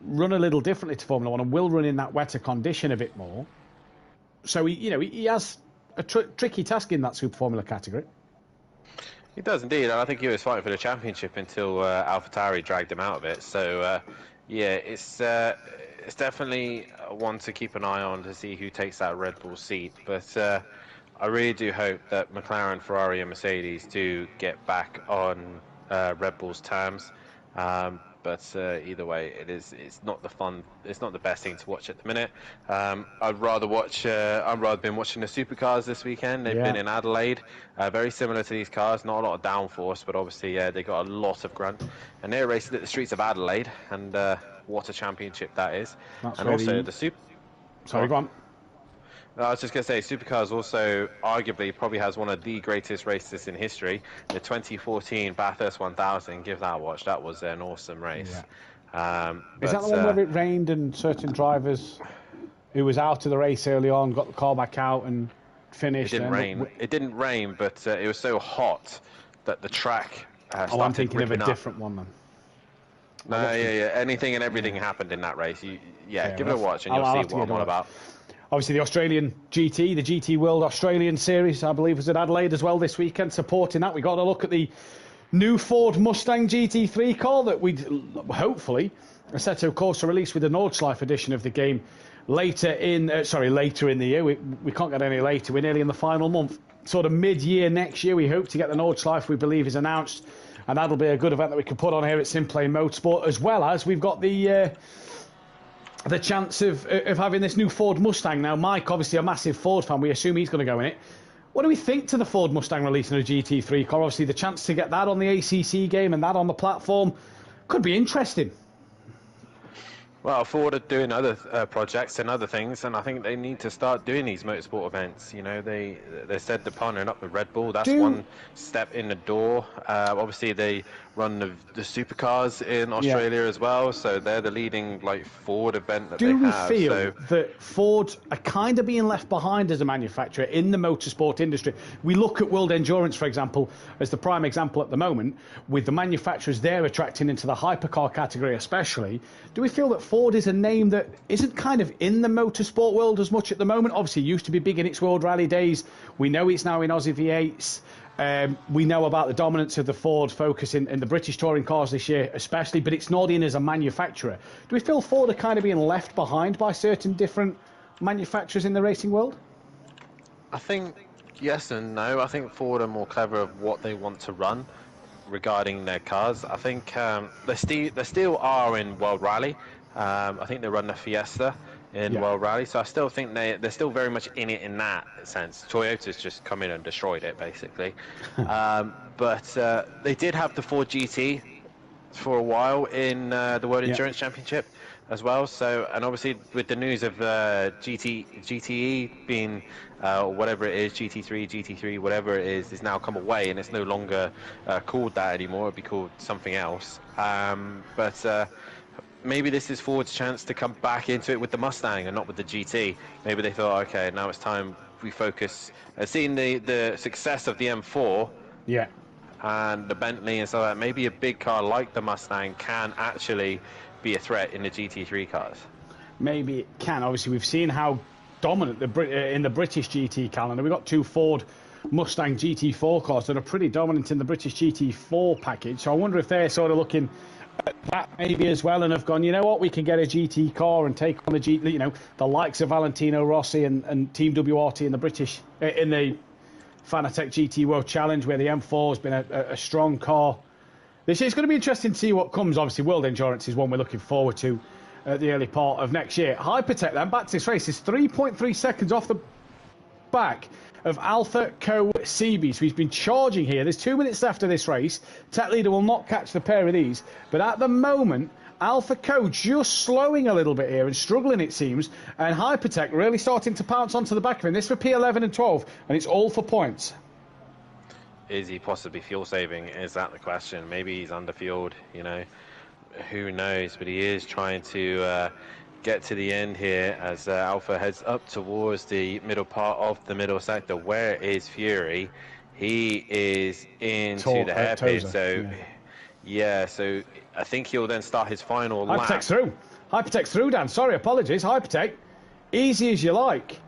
run a little differently to Formula One and will run in that wetter condition a bit more. So, he has a tricky task in that Super Formula category. He does indeed, and I think he was fighting for the championship until AlphaTauri dragged him out of it. So, yeah, it's definitely one to keep an eye on to see who takes that Red Bull seat. But I really do hope that McLaren, Ferrari, and Mercedes do get back on Red Bull's terms. But either way, it's not the fun. It's not the best thing to watch at the minute. I'd rather watch. I've rather been watching the supercars this weekend. They've been in Adelaide, very similar to these cars. Not a lot of downforce, but obviously they got a lot of grunt, and they're racing at the streets of Adelaide. And what a championship that is! That's and really... also the super. Sorry, go on. I was just going to say, Supercars also arguably probably has one of the greatest races in history. The 2014 Bathurst 1000, give that a watch. That was an awesome race. Yeah. Is that the one where it rained and certain drivers who was out of the race early on got the car back out and finished? It didn't rain. It didn't rain, but it was so hot that the track started I'm thinking of a ripping different one then. No, yeah. Anything and everything happened in that race. Give it a watch and you'll see what I'm on about. Obviously, the Australian GT, the GT World Australian Series, I believe, was at Adelaide as well this weekend, supporting that. We got a look at the new Ford Mustang GT3 car that we'd hopefully Assetto Corsa release with the Nordschleife edition of the game later in the year. We can't get any later. We're nearly in the final month. Sort of mid-year next year, we hope to get the Nordschleife, we believe, is announced. And that'll be a good event that we can put on here at SimPlay Motorsport, as well as we've got the chance of having this new Ford Mustang. Now, Mike, obviously a massive Ford fan, we assume he's going to go in it. What do we think to the Ford Mustang releasing a GT3 car? Obviously, the chance to get that on the ACC game and that on the platform could be interesting. Well, Ford are doing other projects and other things, and I think they need to start doing these motorsport events. You know, they said they're partnering up with Red Bull. That's one step in the door. Obviously, they run the supercars in Australia as well, so they're the leading Ford event that they have. Do we feel that Ford are kind of being left behind as a manufacturer in the motorsport industry? We look at World Endurance, for example, as the prime example at the moment, with the manufacturers they're attracting into the hypercar category especially. Do we feel that Ford is a name that isn't kind of in the motorsport world as much at the moment? Obviously, it used to be big in its World Rally days. We know it's now in Aussie V8s. We know about the dominance of the Ford focus in the British touring cars this year especially, but it's not in as a manufacturer. Do we feel Ford are kind of being left behind by certain different manufacturers in the racing world? I think yes and no. I think Ford are more clever of what they want to run regarding their cars. I think they still are in World Rally. I think they run the Fiesta in World Rally, so I still think they're still very much in it in that sense. Toyota's just come in and destroyed it, basically. But they did have the Ford GT for a while in the World Endurance Championship as well. So, and obviously with the news of GTE being whatever it is, GT3, whatever it is now come away, and it's no longer called that anymore. It'd be called something else. But maybe this is Ford's chance to come back into it with the Mustang and not with the GT. Maybe they thought, okay, now it's time we focus. Seeing the success of the M4 and the Bentley and stuff like that, maybe a big car like the Mustang can actually be a threat in the GT3 cars. Maybe it can. Obviously, we've seen how dominant in the British GT calendar. We've got two Ford Mustang GT4 cars that are pretty dominant in the British GT4 package. So I wonder if they're sort of looking at that maybe as well and have gone, you know what, we can get a GT car and take on the likes of Valentino Rossi and Team WRT in the British in the Fanatec GT World Challenge, where the M4 has been a strong car. This year it's going to be interesting to see what comes. Obviously, World Endurance is one we're looking forward to at the early part of next year. Hypertech then, back to this race, is 3.3 seconds off the back of Alpha Co CB. So he's been charging here. There's 2 minutes left of this race. Tech Leader will not catch the pair of these. But at the moment, Alpha Co just slowing a little bit here and struggling, it seems. And Hypertech really starting to pounce onto the back of him. This for P11 and 12. And it's all for points. Is he possibly fuel saving? Is that the question? Maybe he's under fueled, who knows? But he is trying to get to the end here as Alpha heads up towards the middle part of the middle sector. Where is Fury? He is into the hairpin. So so I think he'll then start his final lap. Hypertech's through, Dan. Sorry, apologies. Hypertech, easy as you like.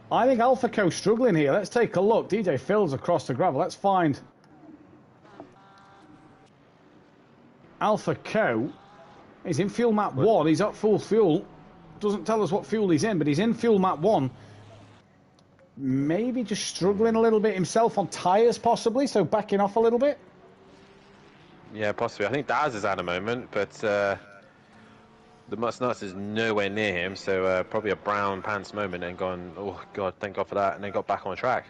I think Alpha Co struggling here. Let's take a look. DJ Phil's across the gravel. Let's find Alpha Co. He's in fuel map 1. He's up full fuel. Doesn't tell us what fuel he's in, but he's in fuel map 1. Maybe just struggling a little bit himself on tyres, possibly, so backing off a little bit. Yeah, possibly. I think Daz has had a moment, but the Nuts is nowhere near him, so probably a brown pants moment and gone, oh, God, thank God for that, and then got back on track.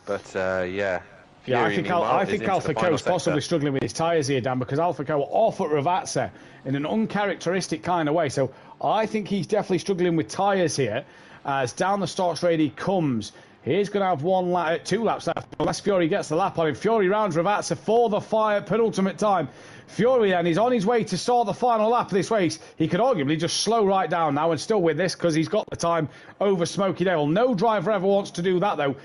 But, yeah. Yeah, Fury, meanwhile, I is think into the Alpha final Co's possibly sector. struggling with his tyres here, Dan, because Alpha Co off at Ravazza in an uncharacteristic kind of way. So I think he's definitely struggling with tyres here as down the start straight he comes. He's going to have 2 laps left, unless Fury gets the lap on him. Fury rounds Ravazza for the penultimate time. Fury then is on his way to start the final lap of this race. He could arguably just slow right down now and still win this because he's got the time over Smoky Devil. No driver ever wants to do that, though.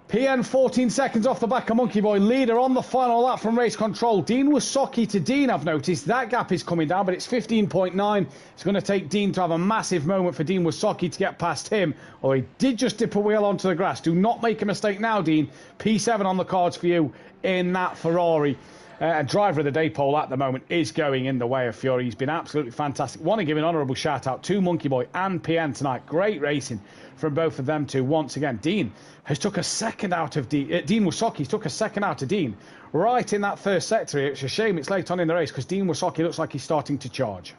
PN 14 seconds off the back of Monkey Boy, leader on the final lap from race control. Dean Wasocki to Dean, I've noticed. That gap is coming down, but it's 15.9. It's going to take Dean to have a massive moment for Dean Wasocki to get past him. Or he did just dip a wheel onto the grass. Do not make a mistake now, Dean. P7 on the cards for you in that Ferrari. Driver of the day poll at the moment is going in the way of Fury. He's been absolutely fantastic. Want to give an honourable shout out to Monkey Boy and PN tonight. Great racing from both of them two once again. Dean has took a second out of Dean Wasocki's took a second out of Dean right in that first sector here. It's a shame it's late on in the race because Dean Wasocki looks like he's starting to charge.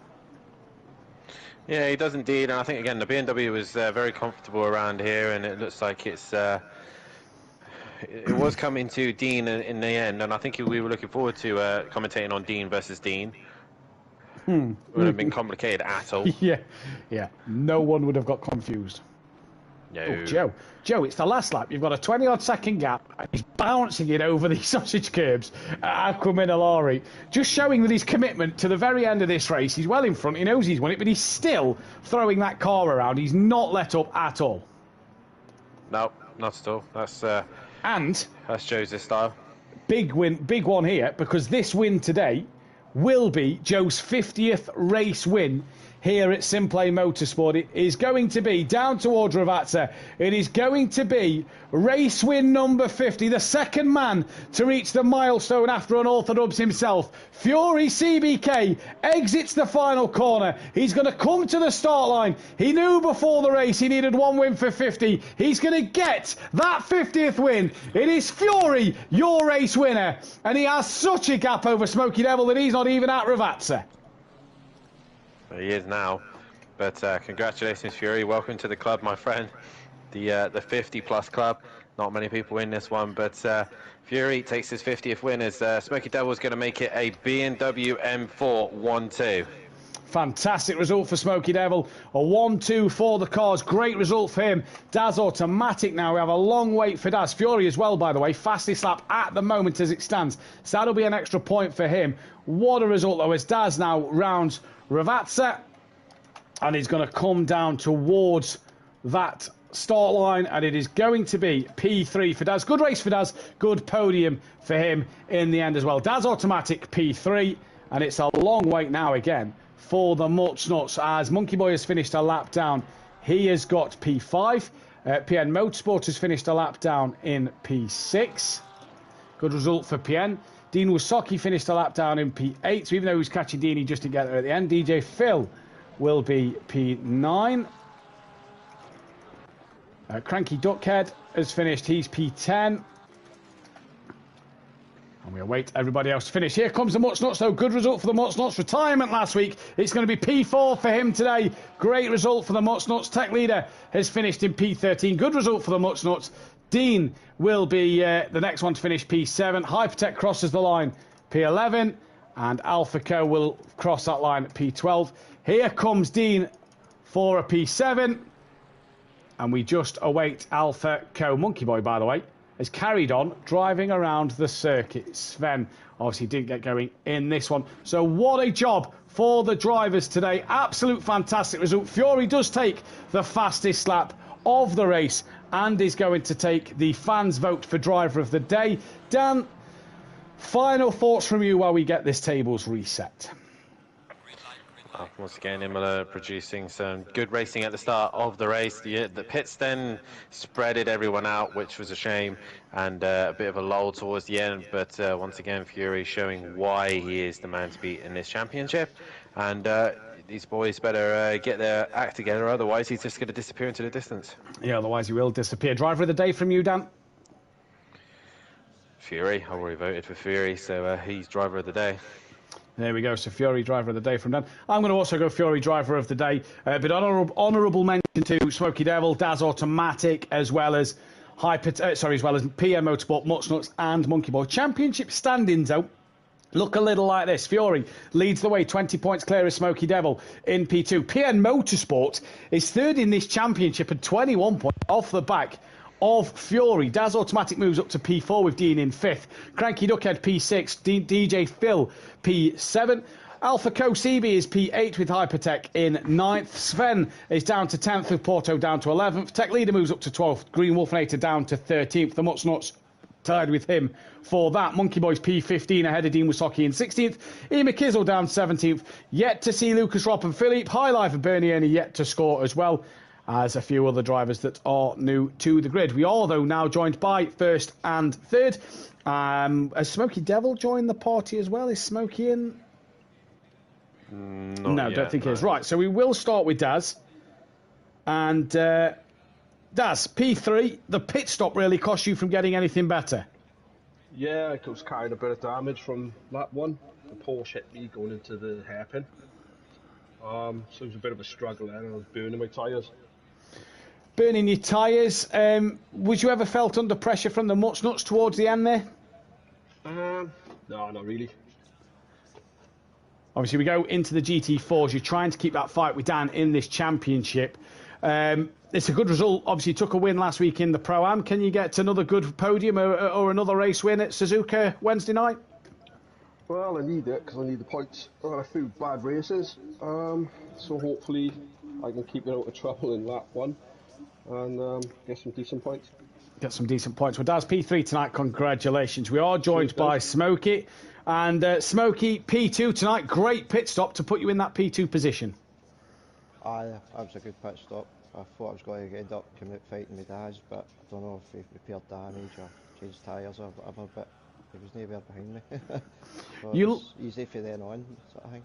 Yeah, he does indeed, and I think again the BMW was very comfortable around here, and it looks like it was coming to Dean in the end, and I think we were looking forward to commentating on Dean versus Dean. It would have been complicated at all. Yeah. No one would have got confused. No. Oh, Joe, it's the last lap. You've got a 20-odd second gap. And he's bouncing it over these sausage curbs at Aquaminolari, just showing that his commitment to the very end of this race. He's well in front. He knows he's won it, but he's still throwing that car around. He's not let up at all. No, not at all. That's Joe's style. Big one here, because this win today will be Joe's 50th race win here at SimPlay Motorsport. It is going to be down towards Ravazza. It is going to be race win number 50, the second man to reach the milestone after unorthodox himself. Fury CBK exits the final corner. He's going to come to the start line. He knew before the race he needed one win for 50. He's going to get that 50th win. It is Fury, your race winner. And he has such a gap over Smoky Devil that he's not even at Ravazza. He is now, but congratulations, Fury. Welcome to the club, my friend. The 50+ club. Not many people win this one, but Fury takes his 50th win as Smoky Devil's going to make it a BMW M4 1-2. Fantastic result for Smoky Devil. A 1-2 for the cars. Great result for him. Daz automatic now. We have a long wait for Daz. Fury as well, by the way. Fastest lap at the moment as it stands. So that'll be an extra point for him. What a result, though, as Daz now rounds Ravazza. And he's going to come down towards that start line. And it is going to be P3 for Daz. Good race for Daz. Good podium for him in the end as well. Daz automatic P3. And it's a long wait now again for the Much Nuts as Monkey Boy has finished a lap down. He has got P5. PN Motorsport has finished a lap down in P6. Good result for PN. Dean Wasocki finished a lap down in P8. So even though he was catching Dean, he just didn't get there at the end. DJ Phil will be P9. Cranky Duckhead has finished. He's P10. And we await everybody else to finish. Here comes the Much Nuts, though. Good result for the Much Nuts. Retirement last week. It's going to be P4 for him today. Great result for the Much Nuts. Tech Leader has finished in P13. Good result for the Much Nuts. Dean will be the next one to finish P7. Hypertech crosses the line P11. And Alpha Co will cross that line at P12. Here comes Dean for a P7. And we just await Alpha Co. Monkey Boy, by the way, has carried on driving around the circuit. Sven obviously didn't get going in this one. So what a job for the drivers today. Absolute fantastic result. Fury does take the fastest lap of the race and is going to take the fans' vote for driver of the day. Dan, final thoughts from you while we get this tables reset. Once again, Imola producing some good racing at the start of the race. The pits then spreaded everyone out, which was a shame, and a bit of a lull towards the end. But once again, Fury showing why he is the man to beat in this championship. And these boys better get their act together, otherwise he's just going to disappear into the distance. Yeah, otherwise he will disappear. Driver of the day from you, Dan? Fury. I already voted for Fury, so he's driver of the day. There we go. So Fury driver of the day from Dan. I'm going to also go Fury driver of the day. But honourable mention to Smoky Devil, Daz Automatic, as well as as well as PM Motorsport, Mutsnuts, and Monkey Boy. Championship standings though look a little like this. Fury leads the way, 20 points clear of Smoky Devil in P2. PM Motorsport is third in this championship at 21 points off the back of Fury. Daz Automatic moves up to P4 with Dean in 5th. Cranky Duckhead P6. DJ Phil P7. Alpha Co CB is P8 with Hypertech in 9th. Sven is down to 10th with Porto down to 11th. Tech Leader moves up to 12th. Green Wolfinator down to 13th. The Mutsnuts tied with him for that. Monkey Boys P15 ahead of Dean Wasocki in 16th. Ema Kizzle down 17th. Yet to see Lucas Ropp and Philippe. High Life and Bernie Ernie yet to score as well as a few other drivers that are new to the grid. We are, though, now joined by first and third. Has Smoky Devil joined the party as well? Is Smoky in? No, don't think he is. Right, so we will start with Daz. And Daz, P3, the pit stop really cost you from getting anything better? Yeah, it was carrying a bit of damage from lap 1. The Porsche hit me going into the hairpin. So it was a bit of a struggle there, and I was burning my tyres. Burning your tyres. Was you ever felt under pressure from the Mutsnuts towards the end there? No, not really. Obviously, we go into the GT4s. You're trying to keep that fight with Dan in this championship. It's a good result. Obviously, you took a win last week in the Pro-Am. Can you get another good podium or another race win at Suzuka Wednesday night? Well, I need it because I need the points. I had a few bad races. So hopefully I can keep it out of trouble in lap 1 and get some decent points. Get some decent points. Well, Daz, P3 tonight. Congratulations. We are joined by Smokey. And Smokey, P2 tonight. Great pit stop to put you in that P2 position. Aye, that was a good pit stop. I thought I was going to end up fighting with Daz, but I don't know if he repaired damage or changed tyres or whatever, but he was nowhere behind me. So it was easy for then on, sort of thing.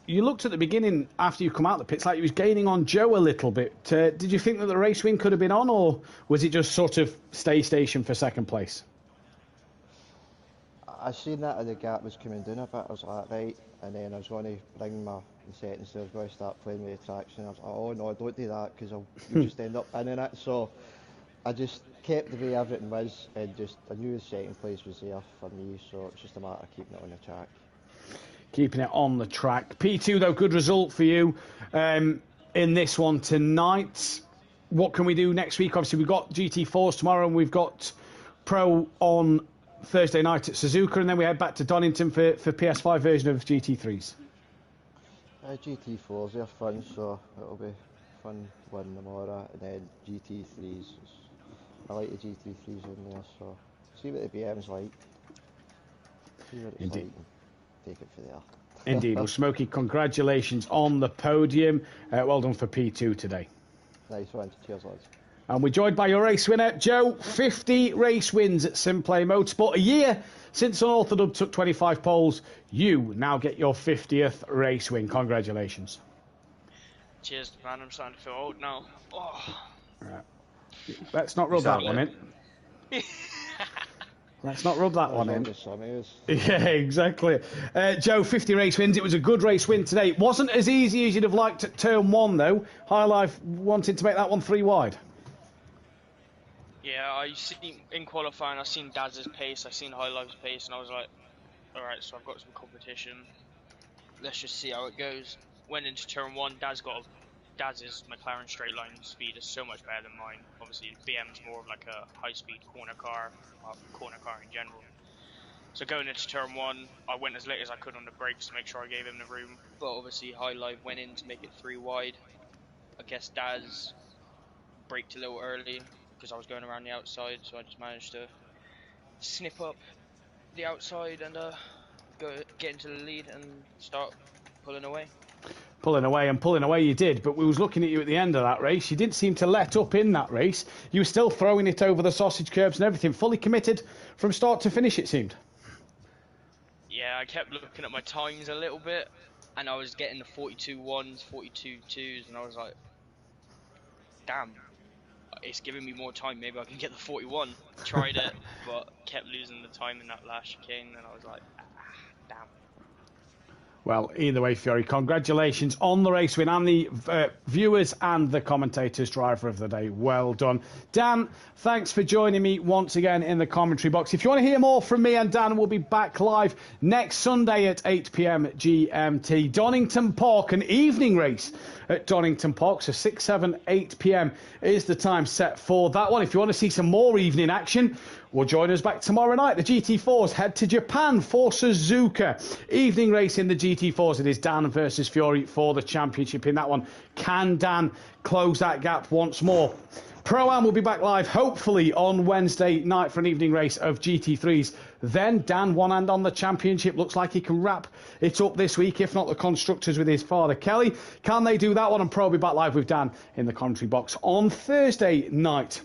You looked at the beginning after you come out of the pits like you was gaining on Joe a little bit. Did you think that the race win could have been on, or was it just sort of stay station for second place? I seen that the gap was coming down a bit. I was like, right, and then I was going to bring my settings, so I was going to start playing with the traction. I was like, oh no, don't do that because you'll just end up in it. So I just kept the way everything was, and I knew the second place was there for me, so it's just a matter of keeping it on the track. Keeping it on the track. P2 though, good result for you in this one tonight. What can we do next week? Obviously we've got GT4s tomorrow and we've got Pro on Thursday night at Suzuka, and then we head back to Donington for PS5 version of GT3s. GT4s, they're fun, so it'll be fun winning tomorrow, and then GT3s. I like the GT3s in there, so see what the BM's like. See what it's Indeed. like and take it for there. Indeed. Well, Smokey, congratulations on the podium. Well done for P2 today. Nice one. Cheers, lads. And we're joined by your race winner, Joe. 50 race wins at SimPlay Motorsport. A year since Unorthodox took 25 poles, you now get your 50th race win. Congratulations. Cheers, man. I'm starting to feel old now. Oh. Right. Let's not rub that one in. Let's not rub that one in. Yeah, exactly. Joe, 50 race wins. It was a good race win today. It wasn't as easy as you'd have liked at turn 1, though. High Life wanted to make that one 3 wide. Yeah, I seen in qualifying, I seen Daz's pace, I seen High Life's pace, and I was like, alright, so I've got some competition. Let's just see how it goes. Went into turn 1, Daz's McLaren straight line speed is so much better than mine. Obviously, BM's more of like a high-speed corner car in general. So going into turn 1, I went as late as I could on the brakes to make sure I gave him the room. But obviously, High Life went in to make it 3 wide. I guess Daz braked a little early because I was going around the outside, so I just managed to snip up the outside and get into the lead and start pulling away. Pulling away you did, but we was looking at you at the end of that race. You didn't seem to let up in that race. You were still throwing it over the sausage curbs and everything, fully committed from start to finish, it seemed. Yeah, I kept looking at my times a little bit, and I was getting the 42.1s, 42.2s, and I was like, damn, it's giving me more time. Maybe I can get the 41. Tried it, but kept losing the time in that last chicane, and I was like, damn. Well, either way, Fury, congratulations on the race win and the viewers and the commentators driver of the day. Well done. Dan, thanks for joining me once again in the commentary box. If you want to hear more from me and Dan, we'll be back live next Sunday at 8 p.m. GMT. Donington Park, an evening race at Donington Park. So 6, 7, 8 p.m. is the time set for that one. If you want to see some more evening action, well, join us back tomorrow night. The GT4s head to Japan for Suzuka. Evening race in the GT4s. It is Dan versus Fury for the championship in that one. Can Dan close that gap once more? Pro-Am will be back live, hopefully, on Wednesday night for an evening race of GT3s. Then Dan, one hand on the championship. Looks like he can wrap it up this week, if not the constructors with his father, Kelly. Can they do that one? And Pro will be back live with Dan in the commentary box on Thursday night,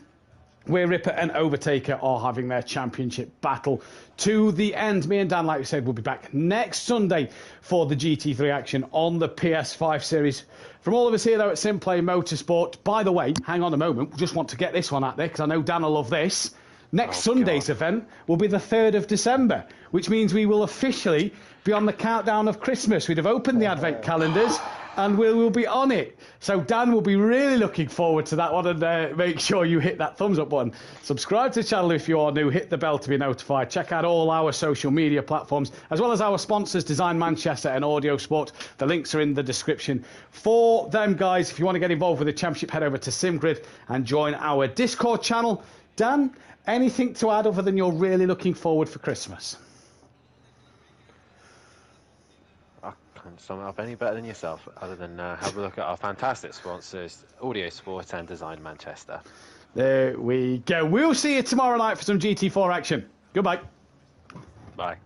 where Ripper and Overtaker are having their championship battle to the end. Me and Dan, like we said, will be back next Sunday for the GT3 action on the PS5 series. From all of us here, though, at SimPlay Motorsport, by the way, hang on a moment, we just want to get this one out there, because I know Dan will love this. Next Sunday's event will be the 3rd of December, which means we will officially be on the countdown of Christmas. We'd have opened the advent calendars, and we will be on it. So Dan will be really looking forward to that one, and make sure you hit that thumbs up button. Subscribe to the channel if you are new, hit the bell to be notified. Check out all our social media platforms, as well as our sponsors, Design Manchester and Audio Sport. The links are in the description for them, guys. If you want to get involved with the championship, head over to SimGrid and join our Discord channel. Dan, anything to add other than you're really looking forward for Christmas? Sum it up any better than yourself, other than have a look at our fantastic sponsors, Audio Sport and Design Manchester. There we go. We'll see you tomorrow night for some GT4 action. Goodbye. Bye.